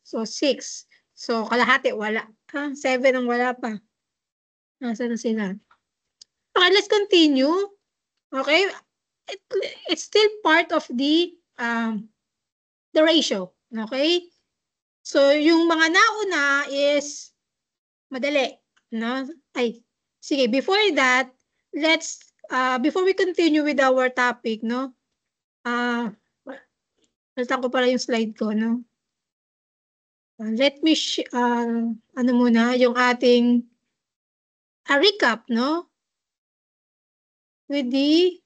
So, 6. So, kalahati, wala. 7 ang wala pa. Nasaan na sila? Okay, let's continue. Okay? It's still part of the ratio. Okay? So, yung mga nauna is madali. No? Ay, sige, before that, let's, before we continue with our topic, no? Nalitan ko pala yung slide ko, no? Let me, ano muna, yung ating recap, no? With the,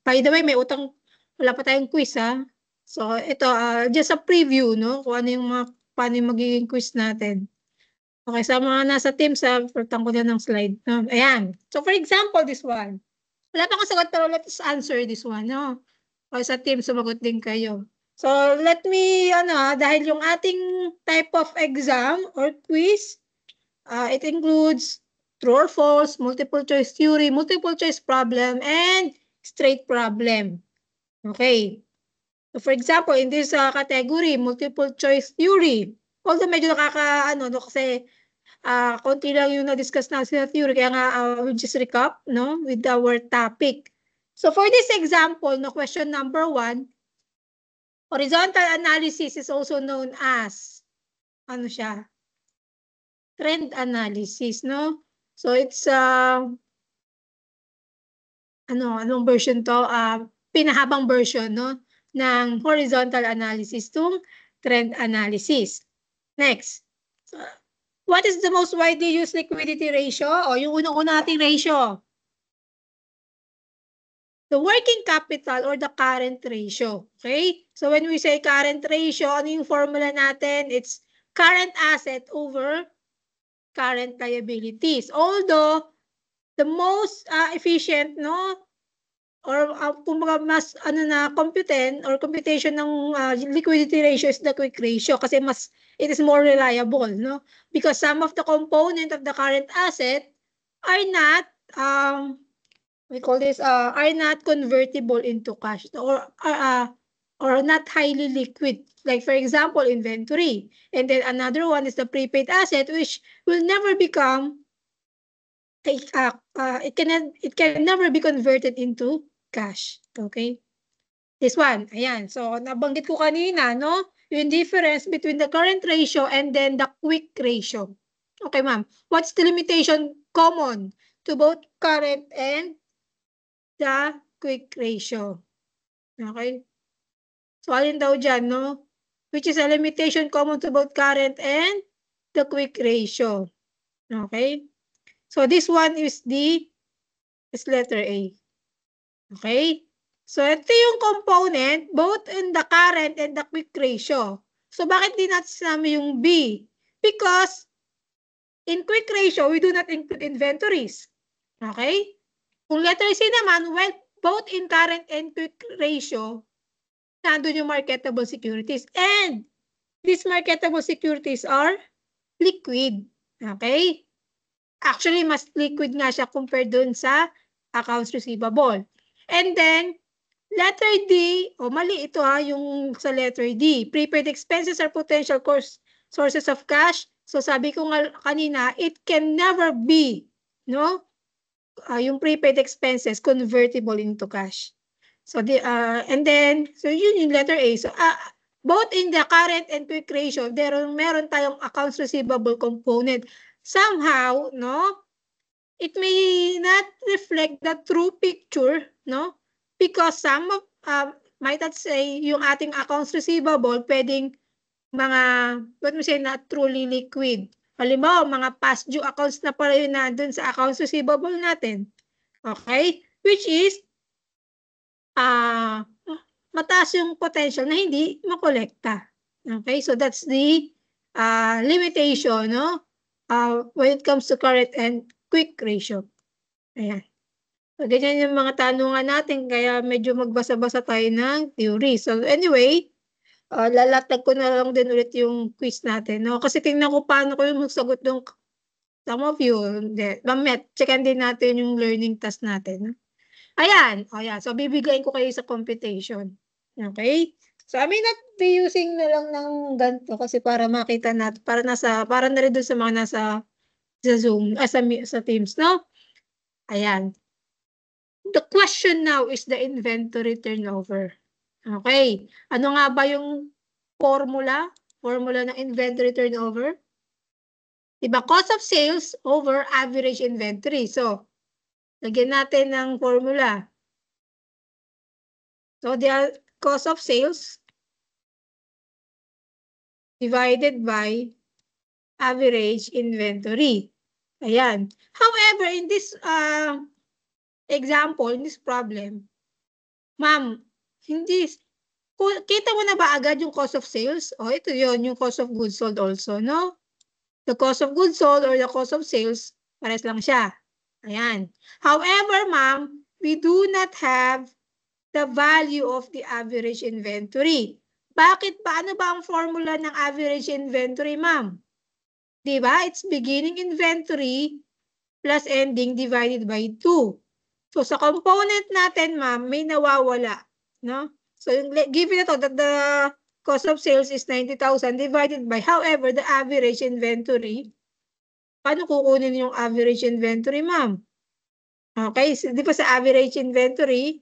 by the way, may utang, wala pa tayong quiz, ha? So, ito, just a preview, no? Kung ano yung paano yung magiging quiz natin. Okay, sa mga nasa Teams, pultan ko na ng slide. No? Ayan. So, for example, this one. Wala pa akong sagot, pero let's answer this one, no? O sa Teams, sumagot din kayo. So, let me, dahil yung ating type of exam or quiz, it includes true or false, multiple choice theory, multiple choice problem, and straight problem. Okay. So, for example, in this category, multiple choice theory, although medyo no, kasi konti lang yung na-discuss na sa theory, kaya nga we'll just recap, no, with our topic. So, for this example, no, question number 1, horizontal analysis is also known as, ano siya? Trend analysis, no? So, it's, anong version to? Pinahabang version, no? Ng horizontal analysis to trend analysis. Next. So, what is the most widely used liquidity ratio? O, yung unang-una nating ratio. The working capital or the current ratio. Okay? So, when we say current ratio, ano yung formula natin? It's current asset over current liabilities. Although, the most efficient, no? Or kumbaga mas computation ng liquidity ratio is the quick ratio kasi it is more reliable, no? Because some of the component of the current asset are not we call this are not convertible into cash or not highly liquid. Like for example, inventory. And then another one is the prepaid asset, which will never become it can never be converted into cash. Okay? This one, ayan. So, nabanggit ko kanina, no? Yung difference between the current ratio and then the quick ratio. Okay, ma'am. What's the limitation common to both current and the quick ratio? Okay? So, alin daw dyan, no? Which is a limitation common to both current and the quick ratio. Okay? So, this one is letter A. Okay? So, ito yung component both in the current and the quick ratio. So, bakit di natin sinama yung B? Because in quick ratio, we do not include inventories. Okay? Kung letter C naman, well, both in current and quick ratio, nandun yung marketable securities. And these marketable securities are liquid. Okay? Actually, mas liquid nga siya compared dun sa accounts receivable. And then, letter D, mali ito yung sa letter D. Prepaid expenses are potential sources of cash. So, sabi ko nga kanina, it can never be, no? Yung prepaid expenses convertible into cash. So, and then, so yun yung letter A. So, both in the current and quick ratio, meron tayong accounts receivable component. Somehow, no? It may not reflect the true picture, no? Because some of, might not say, yung ating accounts receivable, pwedeng mga, what we say, not truly liquid. Halimbawa, mga past due accounts na pala yun na dun sa accounts receivable natin. Okay? Which is, mataas yung potential na hindi makolekta. Okay? So, that's the limitation, no? When it comes to current and quick ratio. Ayan. So, ganyan yung mga tanungan natin, kaya medyo magbasa-basa tayo ng theory. So, anyway, lalatag ko na lang din ulit yung quiz natin. No? Kasi tingnan ko paano ko yung magsagot ng some of you. Checkan din natin yung learning task natin. No? Ayan. So, bibigayin ko kayo sa computation. Okay? So, I may not be using na lang ng ganito kasi para makita natin, para na rin doon sa mga nasa sa Zoom, sa Teams, no? Ayan. The question now is the inventory turnover. Okay. Ano nga ba yung formula? Formula ng inventory turnover? Diba? Cost of sales over average inventory. So, lagyan natin ng formula. So, the cost of sales divided by average inventory. Ayan. However, in this example, in this problem, ma'am, hindi, kita mo na ba agad yung cost of sales? O, ito yon yung cost of goods sold also, no? The cost of goods sold or the cost of sales, pares lang siya. Ayan. However, ma'am, we do not have the value of the average inventory. Bakit ba? Ano ba ang formula ng average inventory, ma'am? Diba? It's beginning inventory plus ending divided by 2. So, sa component natin, ma'am, may nawawala. No? So, given na to that the cost of sales is 90,000 divided by, however, the average inventory. Paano kukunin yung average inventory, ma'am? Okay, so, di ba sa average inventory,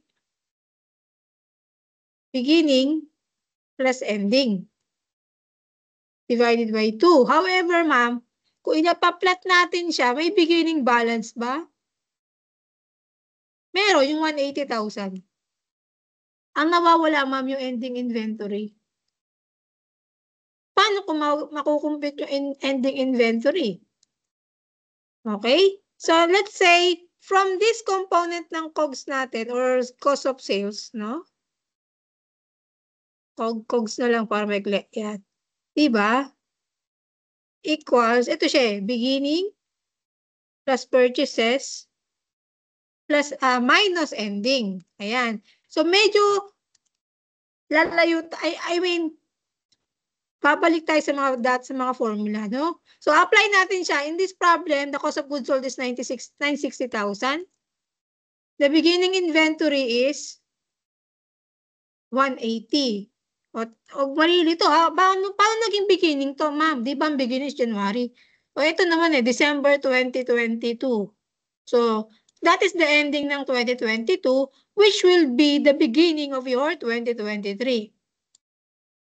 beginning plus ending divided by 2. However, ma'am, kung inapaplat natin siya, may beginning balance ba? Meron, yung 180,000. Ang nawawala, ma'am, yung ending inventory. Paano kung makukumpute yung ending inventory? Okay? So, let's say, from this component ng COGS natin or cost of sales, no? COGS na lang para maikli. Yan. Diba? Equals, ito siya eh, beginning plus purchases plus minus ending. Ayan. So, medyo lalayo, I mean, babalik tayo sa mga formula, no? So, apply natin siya. In this problem, the cost of goods sold is 960,000. The beginning inventory is 180. O marili to, ha? Paano naging beginning to, ma'am? Di ba ang beginning is January? O ito naman eh, December 2022. So, that is the ending ng 2022, which will be the beginning of your 2023.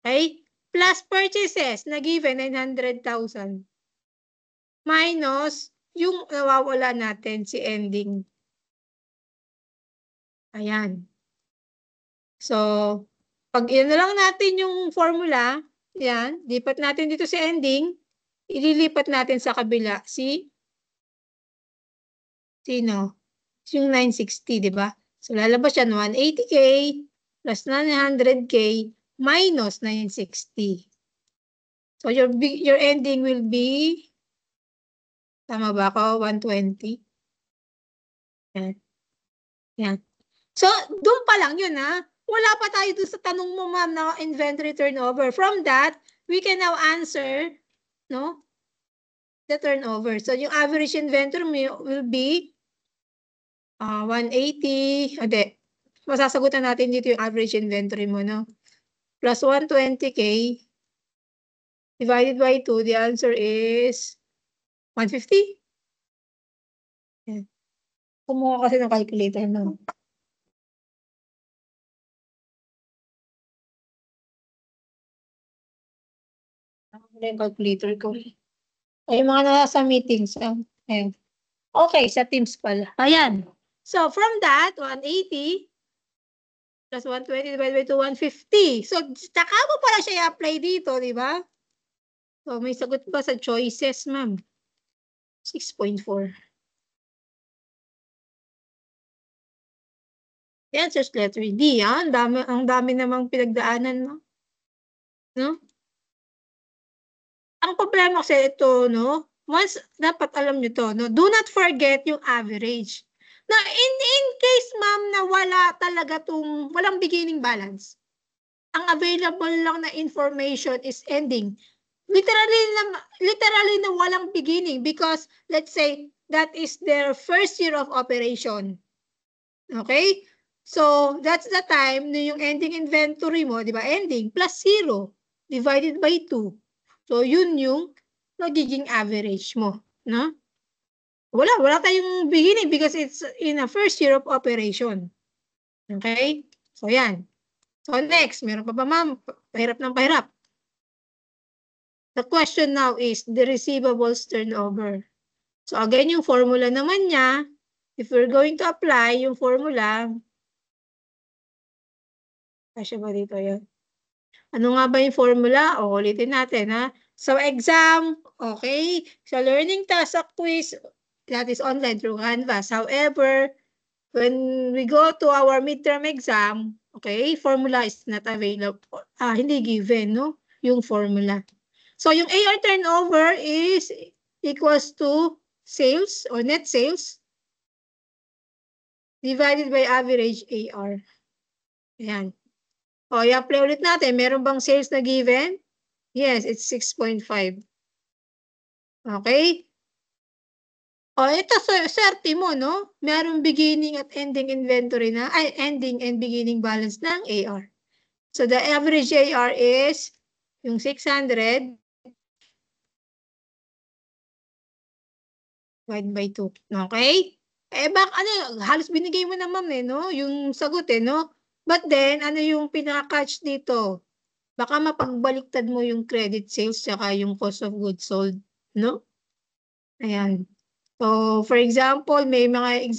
Okay? Plus purchases na given 900,000 minus yung nawawala natin si ending. Ayan. So, pag na lang natin yung formula, yan, lipat natin dito sa ending, ililipat natin sa kabila sino? Yung 960, di ba? So, lalabas yan 180K plus 900K minus 960. So, your ending will be, tama ba ako? 120. Yan. Yan. So, doon pa lang yun, ha? Wala pa tayo doon sa tanong mo, ma'am, na inventory turnover. From that, we can now answer, no? The turnover. So, yung average inventory will be 180. Hindi. Masasagutan natin dito yung average inventory mo, no? Plus 120K divided by 2, the answer is 150. Yan. Kumuha kasi ng calculator, no? Ano yung calculator ko? Ay, mga nasa meetings. Ayan. Okay, sa Teams pala. Ayan. So, from that, 180 plus 120 divided by 2, 150. So, saka mo pala siya i-apply dito, di ba? So, may sagot pa sa choices, ma'am. 6.4. Yan, search letter D. Ang dami namang pinagdaanan mo. No? Ang problema kasi ito, no? Once, dapat alam nyo to, no? Do not forget yung average. Na in case, ma'am, na wala talaga walang beginning balance, ang available lang na information is ending. Literally na walang beginning because, let's say, that is their first year of operation. Okay? So, that's the time na yung ending inventory mo, di ba? Ending plus 0 divided by 2. So, yun yung magiging average mo. No? Wala tayong beginning because it's in a first year of operation. Okay? So, yan. So, next, meron pa ba, ma'am? Pahirap ng pahirap. The question now is the receivables turnover. So, again, yung formula naman niya, if we're going to apply yung formula, kasya ba dito yun? Ano nga ba yung formula? O, ulitin natin, ha? So, exam, okay. So, learning task sa quiz, that is online through Canvas. However, when we go to our midterm exam, okay, formula is not available. Hindi given, no? Yung formula. So, yung AR turnover is equals to sales or net sales divided by average AR. Ayan. O, i-apply ulit natin. Meron bang sales na given? Yes, it's 6.5. Okay? O, ito, swerte mo, no? Merong beginning at ending inventory na, ending and beginning balance ng AR. So, the average AR is yung 600 divided by 2. Okay? Halos binigay mo na, ma'am, no? Yung sagot, no? But then, ano yung pinaka-catch dito? Baka mapagbaliktad mo yung credit sales tsaka yung cost of goods sold, no? Ayan. So, for example, may mga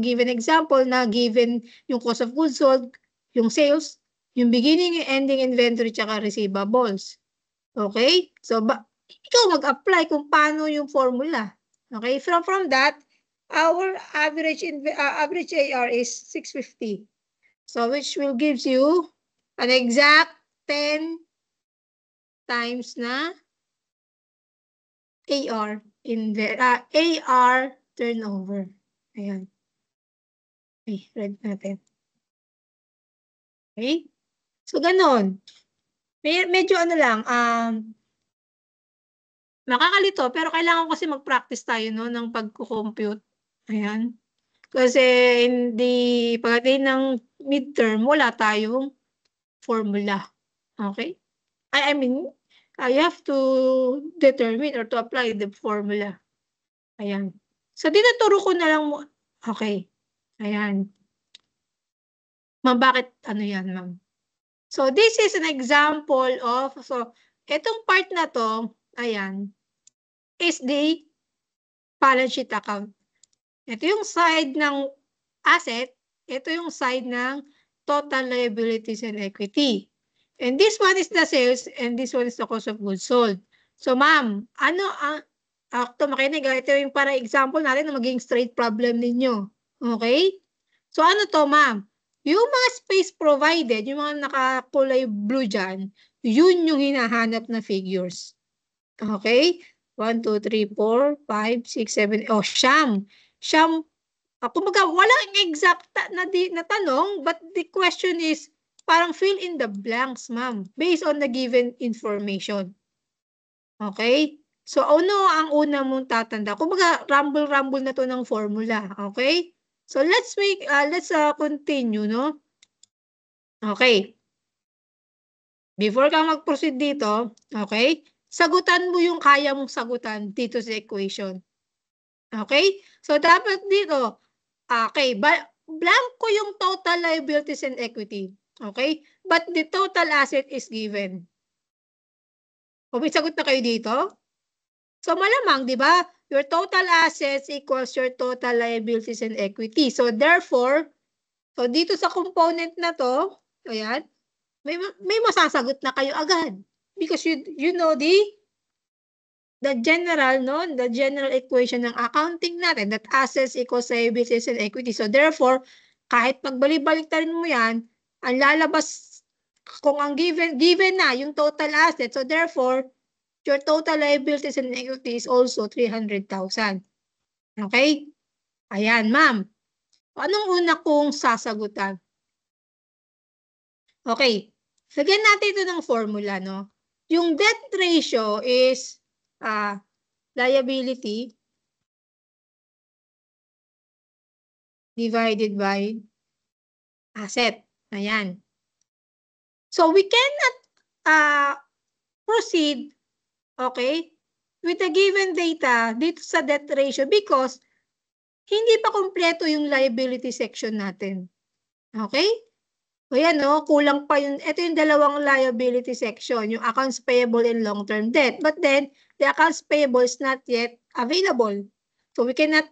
given example na given yung cost of goods sold, yung sales, yung beginning and ending inventory tsaka receivables. Okay? So, ikaw mag-apply kung paano yung formula. Okay? From that, our average AR is 650. So, which will gives you an exact 10 times na AR turnover. Ayan. Okay, read natin. Okay? So, ganon. Medyo ano lang, nakakalito, pero kailangan kasi mag-practice tayo, no, ng pagko-compute. Ayan. Kasi pagdating ng midterm, wala tayong formula. Okay? I mean, you have to determine or to apply the formula. Ayan. So, tinuturo ko na lang mo. Okay. Ayan. Ma'am, bakit ano yan, ma'am? So, this is an example of, so, itong part na to, ayan, is the balance sheet account. Ito yung side ng asset, ito yung side ng total liabilities and equity. And this one is the sales, and this one is the cost of goods sold. So, ma'am, ano ang, makinig, ito yung para example natin na maging straight problem ninyo. Okay? So, ano to, ma'am? Yung mga space provided, yung mga nakakulay blue dyan, yun yung hinahanap na figures. Okay? 1, 2, 3, 4, 5, 6, 7, siyam. Siyam. Kumbaga, walang exact na tanong, but the question is, parang fill in the blanks, ma'am, based on the given information. Okay? So, ano ang una mong tatanda? Kumbaga, rumble-rumble na to ng formula. Okay? So, let's continue, no? Okay. Before ka mag-proceed dito, okay? Sagutan mo yung kaya mong sagutan dito sa equation. Okay? So, dapat dito, okay, blanco yung total liabilities and equity. Okay? But the total asset is given. O, may sagot na kayo dito? So, malamang, di ba? Your total assets equals your total liabilities and equity. So, therefore, so dito sa component na to, ayan, may masasagot na kayo agad. Because you know the general, no? The general equation ng accounting natin, that assets equals liabilities and equity. So, therefore, kahit pagbalik-baliktarin mo yan, ang lalabas, kung ang given na yung total assets, so therefore, your total liabilities and equity is also 300,000. Okay? Ayan, ma'am. Anong una kong sasagutan? Okay. Lagyan natin ito ng formula, no? Yung debt ratio is liability divided by asset. Ayan. So we cannot proceed, okay, with the given data dito sa debt ratio because hindi pa kumpleto yung liability section natin. Okay? O yan, no? Kulang pa yung, ito yung dalawang liability section, yung accounts payable and long-term debt. But then, the accounts payable is not yet available. So we cannot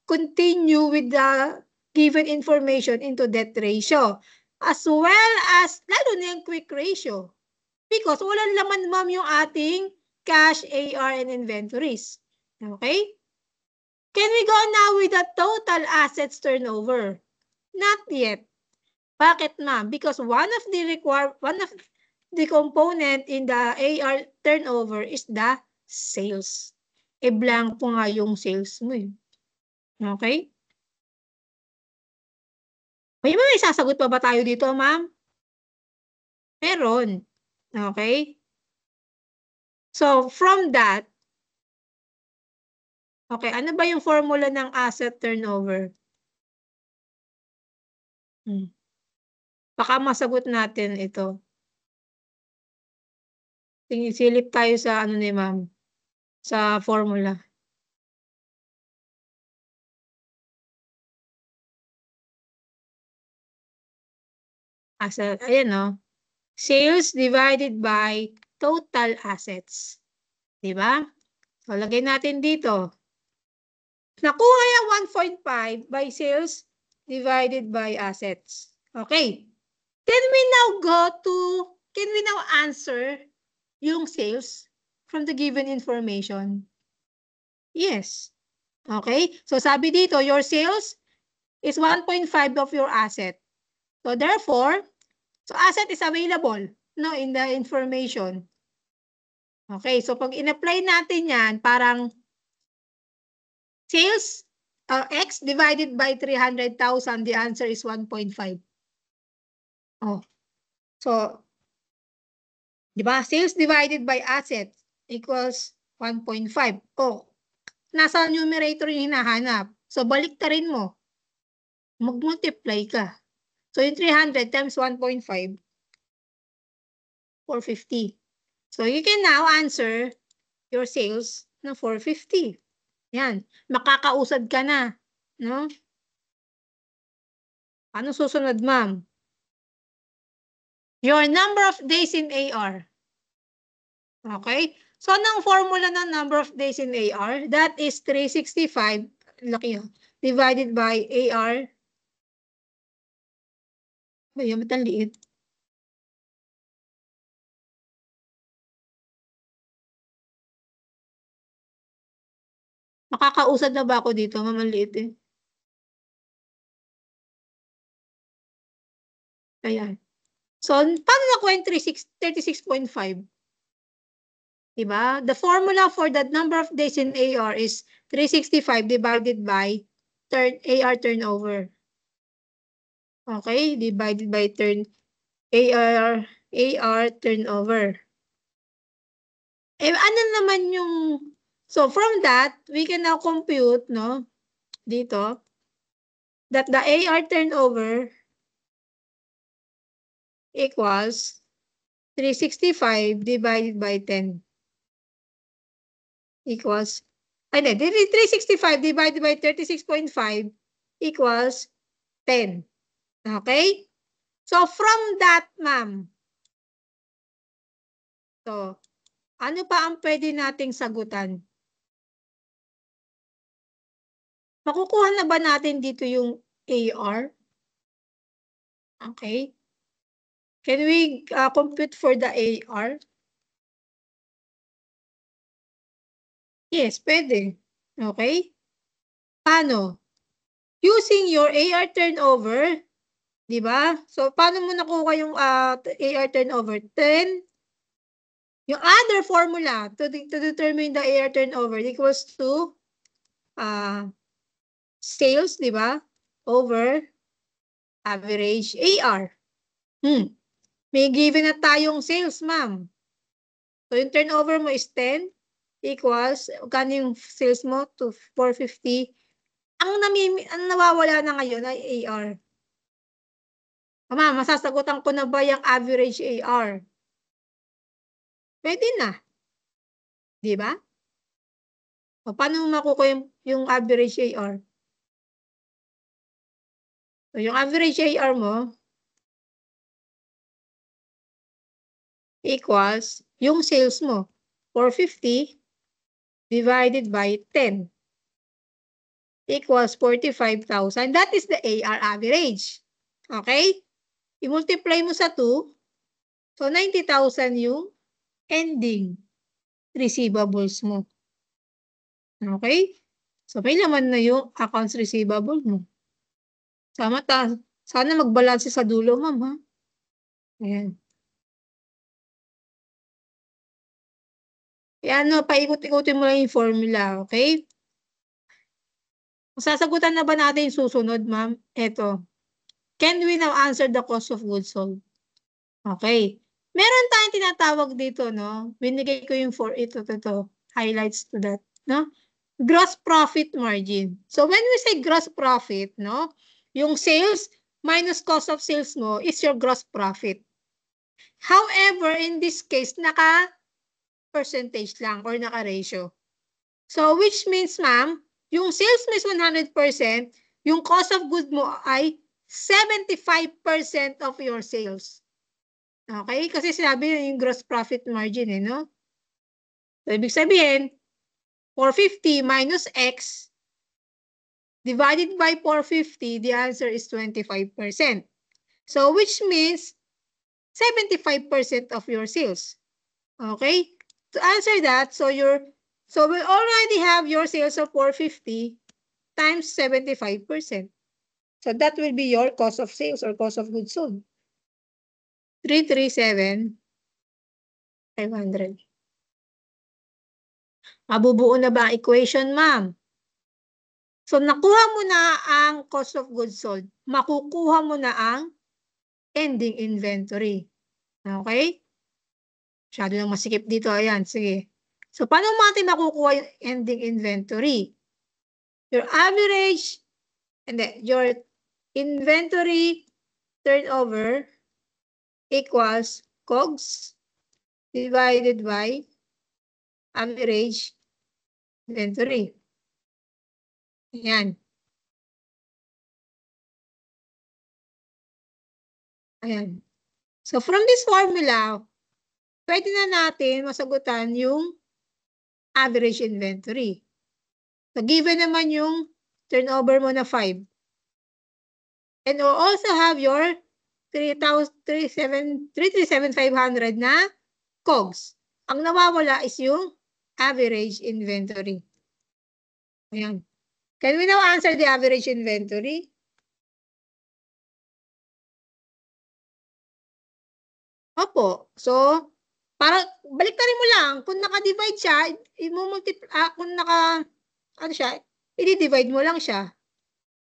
continue with the given information into debt ratio. As well as, lalo na yung quick ratio. Because walang laman, ma'am, yung ating cash, AR, and inventories. Okay? Can we go now with the total assets turnover? Not yet. Bakit, ma'am? Because one of the component in the AR turnover is the sales. Blanco nga yung sales mo eh. Okay? May sasagot pa ba tayo dito, ma'am? Meron. Okay? So, from that, okay, ano ba yung formula ng asset turnover? Baka masagot natin ito. Silip tayo sa ano ni ma'am, sa formula. Asset, ayan no. Sales divided by total assets. Diba? So, lagay natin dito. Nakuha yung 1.5 by sales divided by assets. Okay. Can we now answer yung sales from the given information? Yes. Okay. So, sabi dito, your sales is 1.5 of your asset. So, therefore, so asset is available, no, in the information. Okay. So, pag in-apply natin yan, parang sales X divided by 300,000, the answer is 1.5. Oh. So, di ba? Sales divided by assets equals 1.5. Oh, nasa numerator yung hinahanap. So, baliktarin mo. Mag-multiply ka. So, yung 300 times 1.5, 450. So, you can now answer your sales na 450. Yan. Makakausad ka na. No? Ano susunod, ma'am? Your number of days in AR. Okay? So, anong formula ng number of days in AR? That is 365, laki yun, divided by AR. Ayun, ba't ang liit? Makakausad na ba ako dito? Mamaliit eh. Ayan. So, paano nakuha yung 36.5? Diba? The formula for the number of days in AR is 365 divided by AR turnover. Okay? Divided by AR turnover. Eh, ano naman yung... So, from that, we can now compute, no? Dito, that the AR turnover equals 365 divided by 10 equals, ay, 365 divided by 36.5 equals 10. Okay? So, from that, ma'am, so, ano pa ang pwede nating sagutan? Makukuha na ba natin dito yung AR? Okay. Can we compute for the AR? Yes, pwede. Okay? Paano? Using your AR turnover, di ba? So, paano mo nakuha yung AR turnover? 10. Yung other formula to determine the AR turnover equals to sales, di ba? Over average AR. May given na tayong sales, ma'am. So, yung turnover mo is 10 equals, kano yung sales mo? To 450. Ang nawawala na ngayon ay AR. Ma'am, masasagutan ko na ba yung average AR? Pwede na. Di ba? O, paano mo makukuha yung average AR? So, yung average AR mo equals yung sales mo. 450 divided by 10 equals 45,000. That is the AR average. Okay? I-multiply mo sa 2. So, 90,000 yung ending receivables mo. Okay? So, may laman na yung accounts receivable mo. Sana magbalanse sa dulo, ma'am, ha? Ayan. Ayan, no, paikot-ikutin mo lang yung formula, okay? Sasagutan na ba natin yung susunod, ma'am? Ito. Can we now answer the cost of goods sold? Okay. Meron tayong tinatawag dito, no? Binigay ko yung for ito. Highlights to that, no? Gross profit margin. So, when we say gross profit, no? Yung sales minus cost of sales mo is your gross profit. However, in this case, naka-percentage lang or naka-ratio. So, which means, ma'am, yung sales mo is 100%, yung cost of goods mo ay 75% of your sales. Okay? Kasi sinabi yung gross profit margin, no? So, ibig sabihin, 450 minus X divided by 450, the answer is 25%. So, which means 75% of your sales. Okay? To answer that, so we already have your sales of 450 times 75%. So that will be your cost of sales or cost of goods sold. 337,500. Mabubuo na ba ang equation, ma'am? So nakuha mo na ang cost of goods sold. Makukuha mo na ang ending inventory. Okay? Masyado lang masikip dito. Ayan, sige. So, paano natin makukuha yung ending inventory? Your average, your inventory turnover equals COGS divided by average inventory. Ayan. Ayan. So, from this formula, pwede na natin masagutan yung average inventory. So, given naman yung turnover mo na 5. And we'll also have your 337,500 na COGS. Ang nawawala is yung average inventory. Ayan. Can we now answer the average inventory? Opo. So, para baliktarin mo lang. Kung naka-divide siya, kung ano siya, i-divide mo lang siya.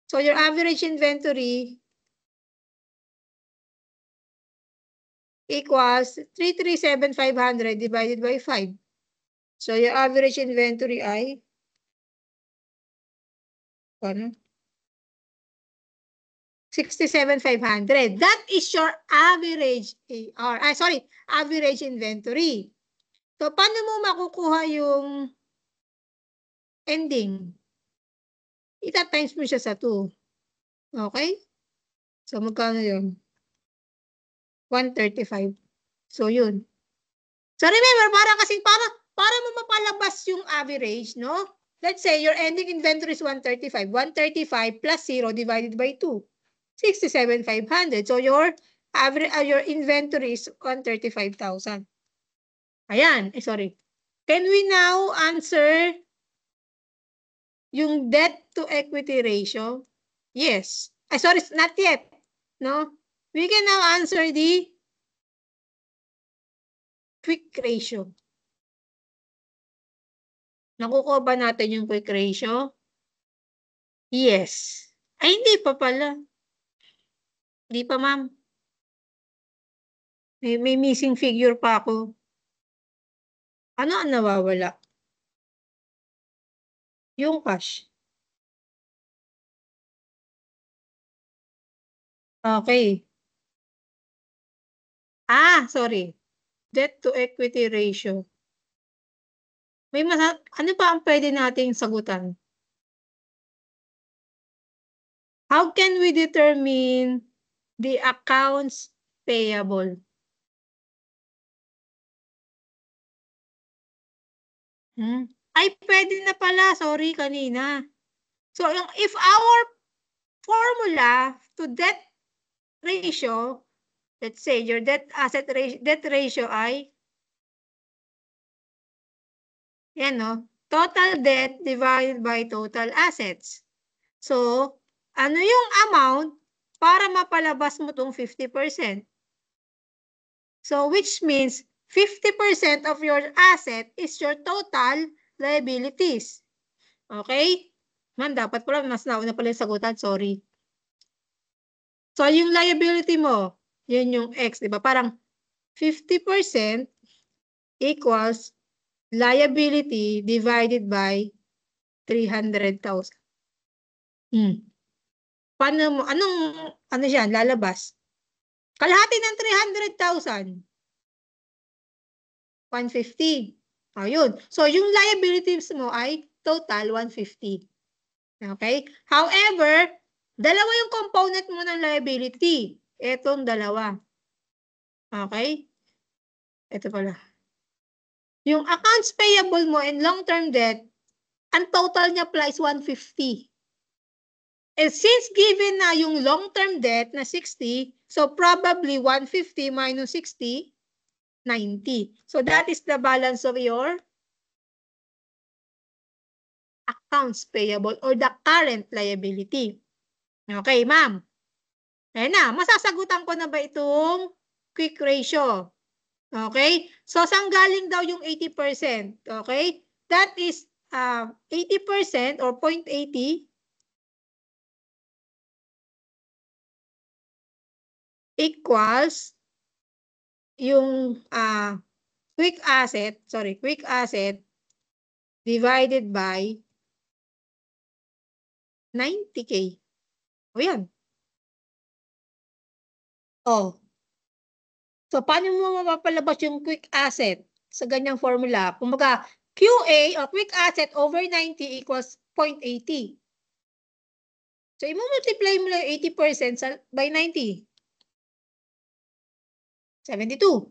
So, your average inventory equals 337,500 divided by 5. So, your average inventory ay 67,500. That is your average AR. Average inventory. So, paano mo makukuha yung ending? Ita-times mo siya sa 2. Okay? So, magkano yun? 135. So, yun. So, remember, para mo mapalabas yung average, no? Let's say, your ending inventory is 135. 135 plus 0 divided by 2. 67,500. So, your inventory is 135,000. Ayan. Sorry. Can we now answer yung debt to equity ratio? Yes. Sorry, not yet. No? We can now answer the quick ratio. Nakukuha ba natin yung quick ratio? Yes. Ay, hindi pa pala. Hindi pa, ma'am. May missing figure pa ako. Ano ang nawawala? Yung cash. Okay. Sorry. Debt to equity ratio. Ano pa ang pwede nating sagutan? How can we determine the accounts payable? Ay, pwede na pala. Sorry, kanina. So, if our formula to debt ratio, let's say your debt ratio ay, yan no, total debt divided by total assets. So, ano yung amount para mapalabas mo tong 50%? So, which means 50% of your asset is your total liabilities. Okay? Man, dapat pala, mas nauna pala yung sagutan. Sorry. So, yung liability mo, yun yung X, di ba? Parang 50% equals liability divided by 300,000. Paano mo, ano yan, lalabas? Kalahati ng 300,000. 150. O, yun. So, yung liabilities mo ay total 150. Okay? However, dalawa yung component mo ng liability. Etong dalawa. Okay? Ito pala. Yung accounts payable mo and long-term debt, ang total niya pala is 150. And since given na yung long-term debt na 60, so probably 150 minus 60, 90. So that is the balance of your accounts payable or the current liability. Okay, ma'am. Ayan na, masasagutan ko na ba itong quick ratio? Okay? So, saan galing daw yung 80%? Okay? That is 80% or 0.80 equals yung quick asset divided by 90K. O yan. Oh. So, paano mo mapapalabas yung quick asset sa ganyang formula? Kumbaga, QA or quick asset over 90 equals 0.80. So, i-multiply mo lang 80% by 90. 72.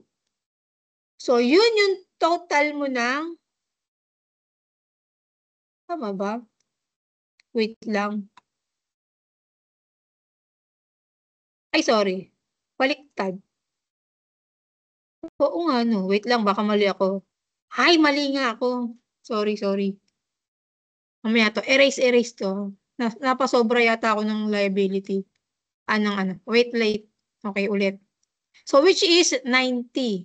So, yun yung total mo ng, tama ba? Wait lang. Ay, sorry. Baliktad. Oo nga, no. Wait lang, baka mali ako. Ay, mali nga ako. Sorry. Mamaya to. Erase to. Napasobra yata ako ng liability. Wait, late. Okay, ulit. So, which is 90.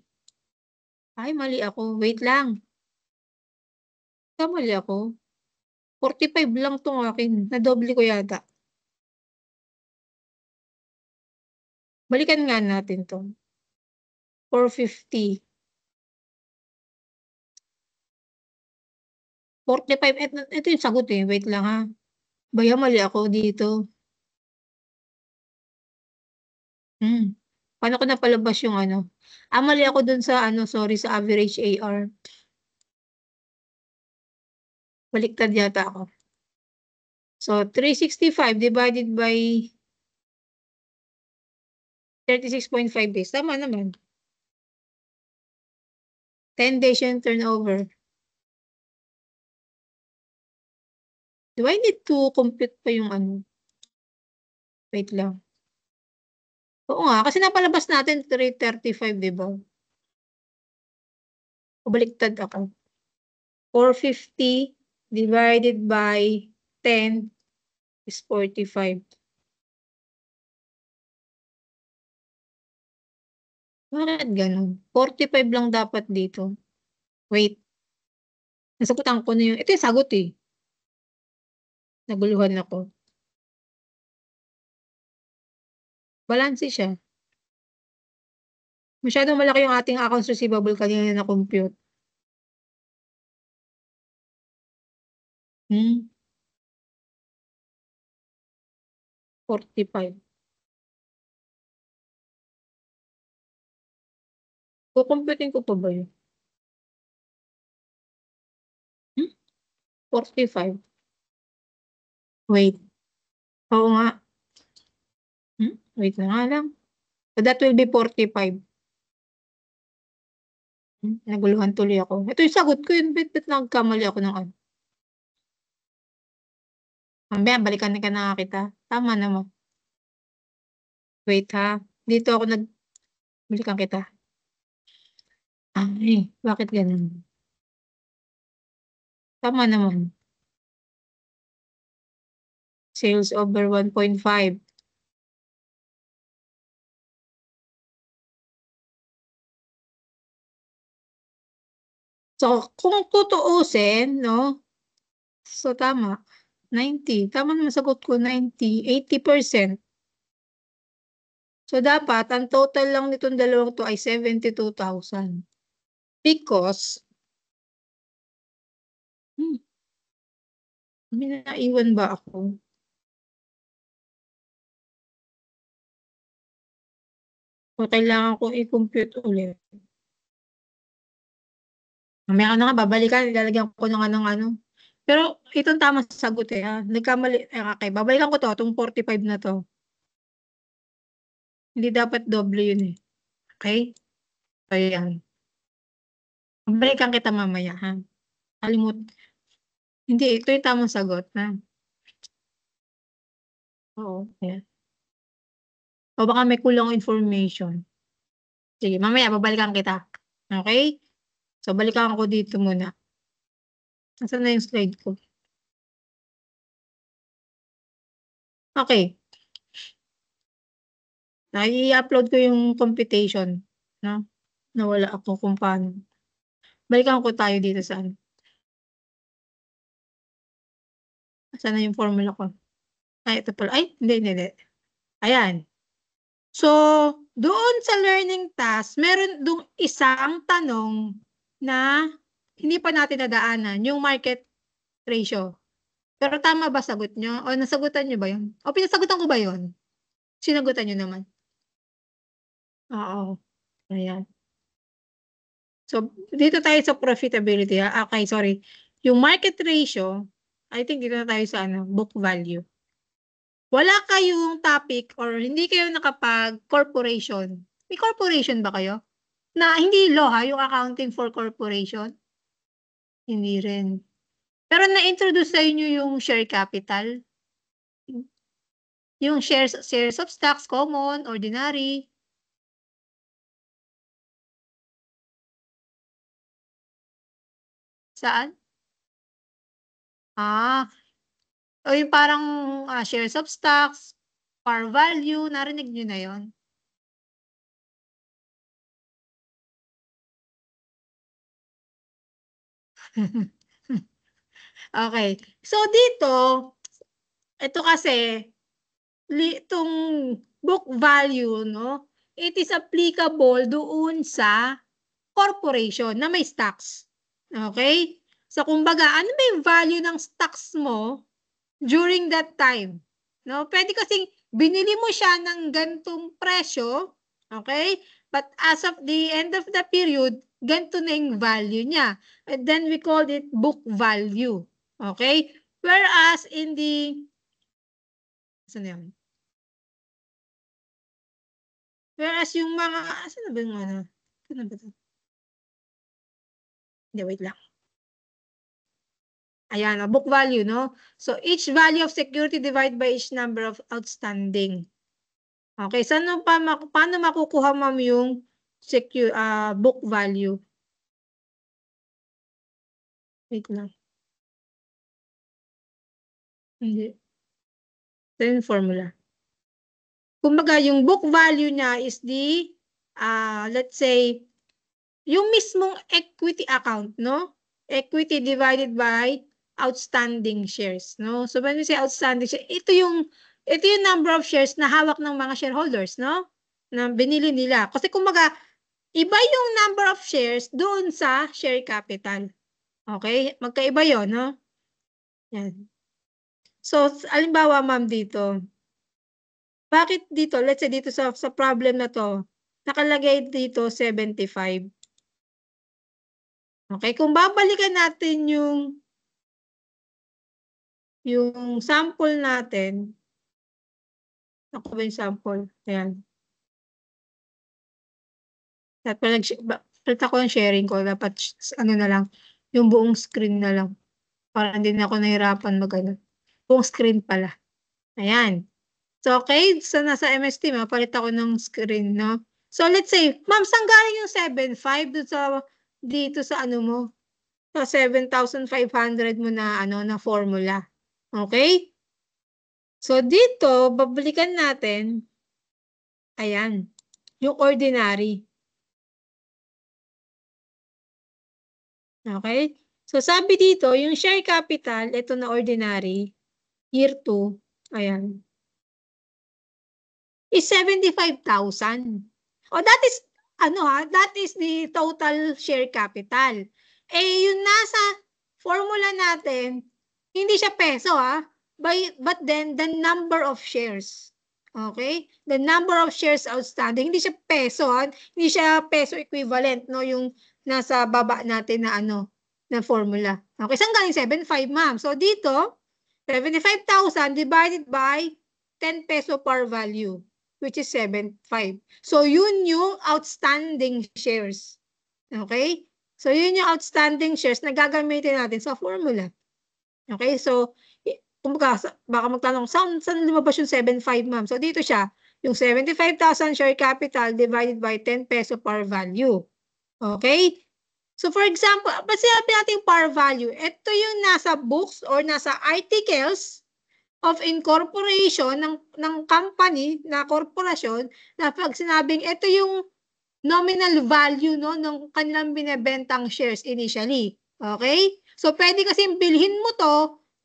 Ay, mali ako. Wait lang. Mali ako. 45 lang tong akin. Nadoble ko yata. Balikan nga natin to. 450. 45. Ito yung sagot eh. Wait lang ha. Baya mali ako dito. Paano ko napalabas yung ano? Mali ako dun sa sorry, sa average AR. Baliktad yata ako. So, 365 divided by 36.5 days. Tama naman. 10 days yung turnover. Do I need to compute pa yung ano? Wait lang. Oo nga, kasi napalabas natin 335, di ba? O baliktad ako. 450 divided by 10 is 45. Bakit ganun? 45 lang dapat dito. Wait. Nasagutan ko na yung, ito yung sagot eh. Naguluhan ako. Balanse siya. Masyadong malaki yung ating accounts receivable kanina na compute. 45. Kukumputin ko pa ba yun? 45. Wait. Oo nga. Wait na nga lang. So that will be 45. Naguluhan tuloy ako. Ito yung sagot ko yun. Ba't nagkamali ako ng ano? Mamaya, balikan ka na kita. Tama naman. Wait ha. Dito ako balikan kita. Ay, bakit ganun? Tama naman. Sales over 1.5. So, kung tutuusin, no? So, tama. 90. Tama naman sagot ko, 90. 80%. So, dapat, ang total lang nitong dalawang to ay 72,000. Because, may naiwan ba ako? O kailangan ko i-compute ulit. Mamaya na nga, babalikan, ilalagyan ko na nga ng ano. Pero, itong tama sa sagot eh. Ha? Nagkamali. Okay, babalikan ko to, itong 45 na to. Hindi dapat doble yun eh. Okay? So, yan. Babalikan kita mamaya, ha? Kalimut. Hindi, ito yung tamang sagot na. Oo, yan. O baka may kulang information. Sige, mamaya babalikan kita. Okay? So, balikan ko dito muna. Nasaan na yung slide ko? Okay. I-upload ko yung computation. No? Nawala ako kung paano. Balikan ko tayo dito sa ano. Saan na yung formula ko? Ay, ito pala. Ay, hindi. Ayan. So, doon sa learning task, meron doon isang tanong na hindi pa natin nadaanan, yung market ratio. Pero tama ba sagot nyo? O nasagutan nyo ba yun? O pinasagutan ko ba yun? Sinagutan nyo naman. Oo. Ayan. So, dito tayo sa profitability. Ha? Okay, sorry. Yung market ratio, I think dito na tayo sa ano, book value. Wala kayong topic or hindi kayo nakapag-corporation. May corporation ba kayo? Na hindi law ha, yung accounting for corporation? Hindi rin. Pero na-introduce sa inyo yung share capital? Yung shares of stocks, common, ordinary? Saan? O yung parang shares of stocks, par value, narinig nyo na yon. Okay. So, dito, ito kasi, itong book value, no? It is applicable doon sa corporation na may stocks. Okay? So, kumbaga, ano ba yung value ng stocks mo during that time? No? Pwede kasing binili mo siya ng gantong presyo, okay? But as of the end of the period, ganito na yung value niya. And then we called it book value. Okay? Whereas in the, saan yun? Whereas yung mga, saan na ba yung ano? Saan na ba ito? Hindi, wait lang. Ayan, book value, no? So, each value of security divided by each number of outstanding. Okay, paano makukuha ma'am yung book value? Wait lang. Hindi. Ito yung formula. Kumbaga, yung book value niya is the, let's say, yung mismong equity account, no? Equity divided by outstanding shares, no? So, when we say outstanding shares, ito yung number of shares na hawak ng mga shareholders, no? Na binili nila. Kasi kumbaga, iba yung number of shares doon sa share capital. Okay? Magkaiba yon, no? Yan. So, alimbawa, ma'am, dito. Bakit dito? Let's say dito sa problem na to. nakalagay dito 75. Okay, kung babalikan natin yung sample natin, ako ba yung sample? Ayan. Dapat ako yung sharing ko. Dapat ano na lang, yung buong screen na lang. Para hindi na ako nahirapan mag-ano. Buong screen pala. Ayan. So, okay. So, nasa MST, mapalit ako ng screen, no? So, let's say, ma'am, saan galing yung 7.5 dito sa ano mo? Sa 7,500 mo na, ano, na formula. Okay? So, dito, babalikan natin, ayan, yung ordinary. Okay? So, sabi dito, yung share capital, ito na ordinary, year 2, ayan, is 75,000. O, that is, that is the total share capital. Eh, yung nasa formula natin, hindi siya peso, but then, the number of shares. Okay? The number of shares outstanding, hindi siya peso, hindi siya peso equivalent, no? Yung nasa baba natin na na formula. Okay, saan galing 7.5, ma'am? So, dito, 75,000 divided by 10 peso par value, which is 7.5. So, yun yung outstanding shares. Okay? So, yun yung outstanding shares na gagamitin natin sa formula. Okay? So, kumbaga, baka magtanong, saan lumabas yung 7.5, ma'am? So, dito siya, yung 75,000 share capital divided by 10 peso par value. Okay? So, for example, ba't sinabi natin par value? Ito yung nasa books or nasa articles of incorporation ng company na korporasyon na pag sinabing ito yung nominal value, no, ng kanilang binebentang shares initially. Okay? So, pwede kasing bilhin mo to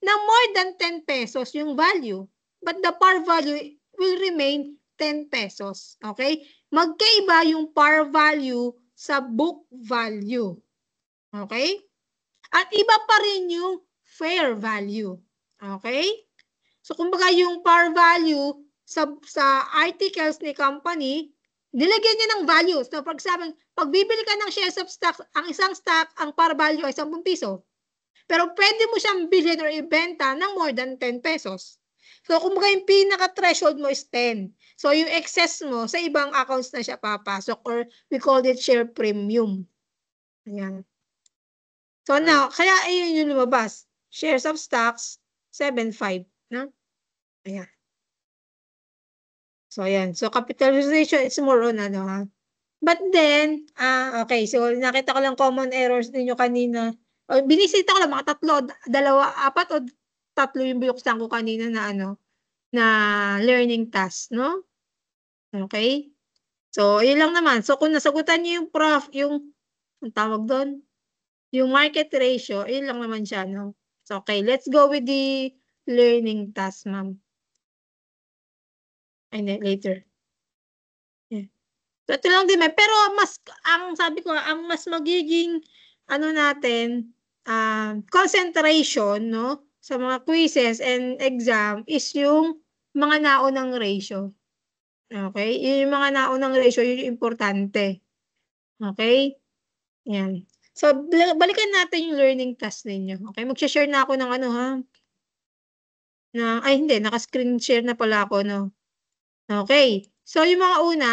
na more than 10 pesos yung value. But the par value will remain 10 pesos. Okay? Magkaiba yung par value sa book value. Okay? At iba pa rin yung fair value. Okay? So, kumbaga yung par value sa articles ni company, nilagyan niya ng value. So, for example, pag bibili ka ng shares of stock, ang isang stock, ang par value ay 10 piso. Pero pwede mo siyang bilhin or ibenta ng more than 10 pesos. So, kumbaga yung pinaka-threshold mo is 10. So, yung excess mo, sa ibang accounts na siya papasok or we call it share premium. Ayan. So, now, kaya ayun yung lumabas. Shares of stocks, 7.5. No? Ayan. So, ayan. So, capitalization, it's more on But then, okay. So, nakita ko lang common errors ninyo kanina. O, binisita ko lang mga 3, 2, 4 o 3 yung binuksan ko kanina na na learning task, no? Okay? So, yun lang naman. So, kung nasagutan niyo yung ang tawag doon, yung market ratio, yun lang naman siya, no? So, okay. Let's go with the learning task, ma'am. And then later. Yeah. So, ito lang din, pero ang sabi ko, ang mas magiging, natin, concentration, no, sa mga quizzes and exam is yung mga naunang ratio. Okay? Yung mga naunang ratio, yun yung importante. Okay? Yan. So, balikan natin yung learning task ninyo. Okay? Mag-share na ako ng ay hindi, naka-screen share na pala ako, no? Okay. So, yung mga una,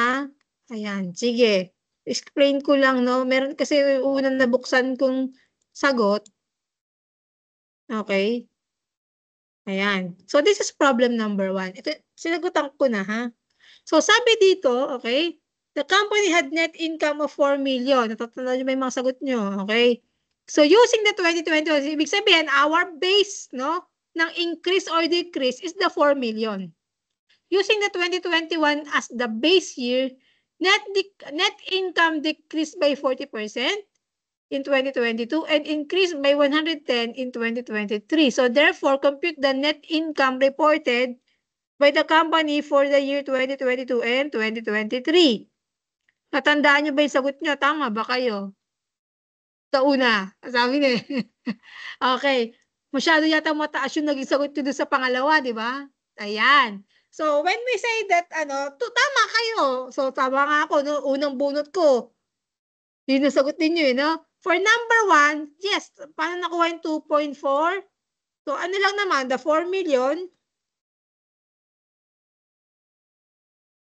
ayan, sige. Explain ko lang, no? Meron kasi unang nabuksan kong sagot. Okay. Ayan. So, this is problem number 1. Ito, sinagutan ko na, ha? So, sabi dito, okay, the company had net income of 4 million. Natatandaan nyo ba yung mga sagot nyo? Okay. So, using the 2021, ibig sabihin, our base, no, ng increase or decrease is the 4 million. Using the 2021 as the base year, net income decreased by 40% in 2022 and increased by 110 in 2023. So therefore, compute the net income reported by the company for the year 2022 and 2023. Natandaan nyo ba yung sagot nyo? Tama ba kayo? Sa una, sabi niya. Okay. Masyado yata mataas yung naging sagot nyo doon sa pangalawa, di ba? Ayan. So, when we say that, tama kayo. So, tama nga ako, no? Unang bunot ko. Yun ang sagot ninyo, no? For number 1, yes, paano nakuha yung 2.4? So, ano lang naman, the 4 million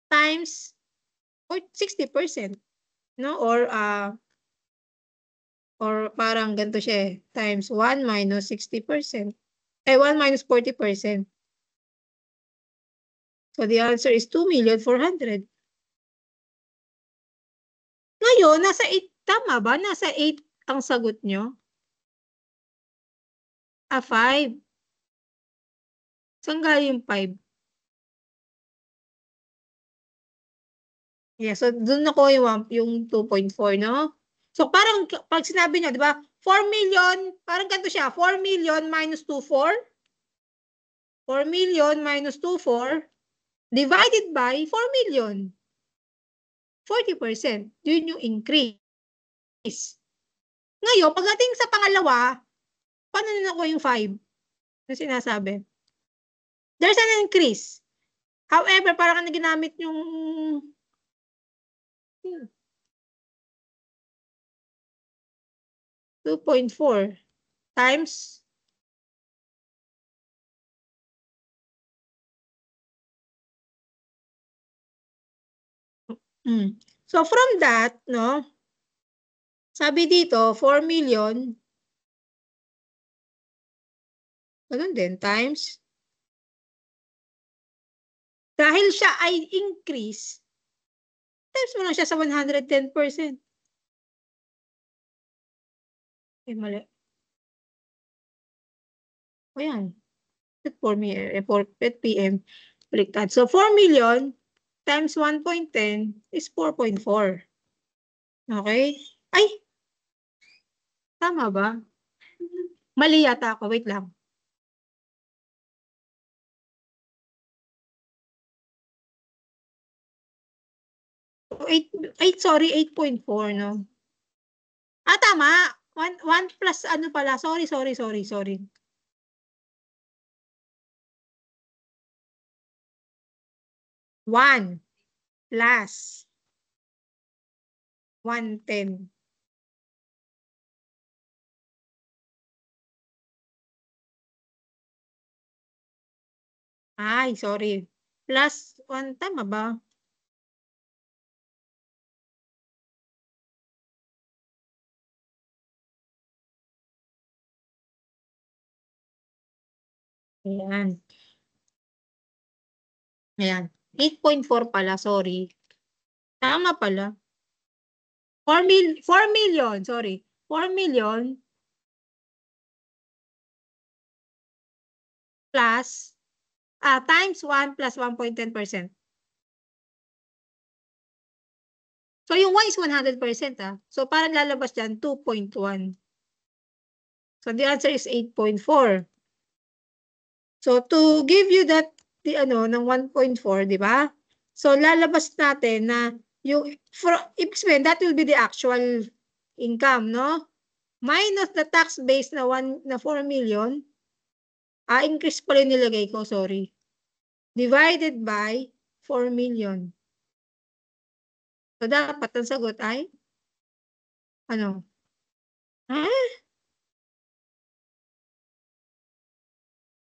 times 60%, no? Or parang ganito siya eh, times 1 minus 60%. 1 minus 40%. So, the answer is 2,400,000. Ngayon, nasa 8, tama ba? Nasa 8 ang sagot nyo? 5. Saan galing yung 5? Yeah, so doon ako yung 2.4, no? So parang pag sinabi niyo, di ba? 4 million, parang ganito siya, 4 million minus 2.4. 4 million minus 2.4 divided by 4 million. 40%. Yun yung increase. Ngayon, pagdating sa pangalawa, paano nyo nakuha yung 5? Ano sinasabi? There's an increase. However, parang ginamit yung 2.4 times So from that, no? Sabi dito, 4 million. Ganun din, times. Dahil siya ay increase, times mo lang siya sa 110%. Mali. O yan. 4 PM. Baliktad. So, 4 million times 1.10 is 4.4. Okay? Ay! Tama ba? Mali yata ako. Wait lang. 8.4, no? Tama. 1 plus ano pala. Sorry. 1 plus 110. Ay, sorry. Plus 1, tama ba? Ayan. Ayan. 8.4 pala, sorry. Tama pala. 4 million, sorry. 4 million plus, times 1 plus 1.10%. So, yung 1 is 100%, So, parang lalabas dyan, 2.1. So, the answer is 8.4. So, to give you that, ng 1.4, di ba? So, lalabas natin na ibig sabihin, that will be the actual income, no? Minus the tax base na 4 million. Increase pala yung nilagay ko, sorry. Divided by 4 million. So, dapat ang sagot ay, ano?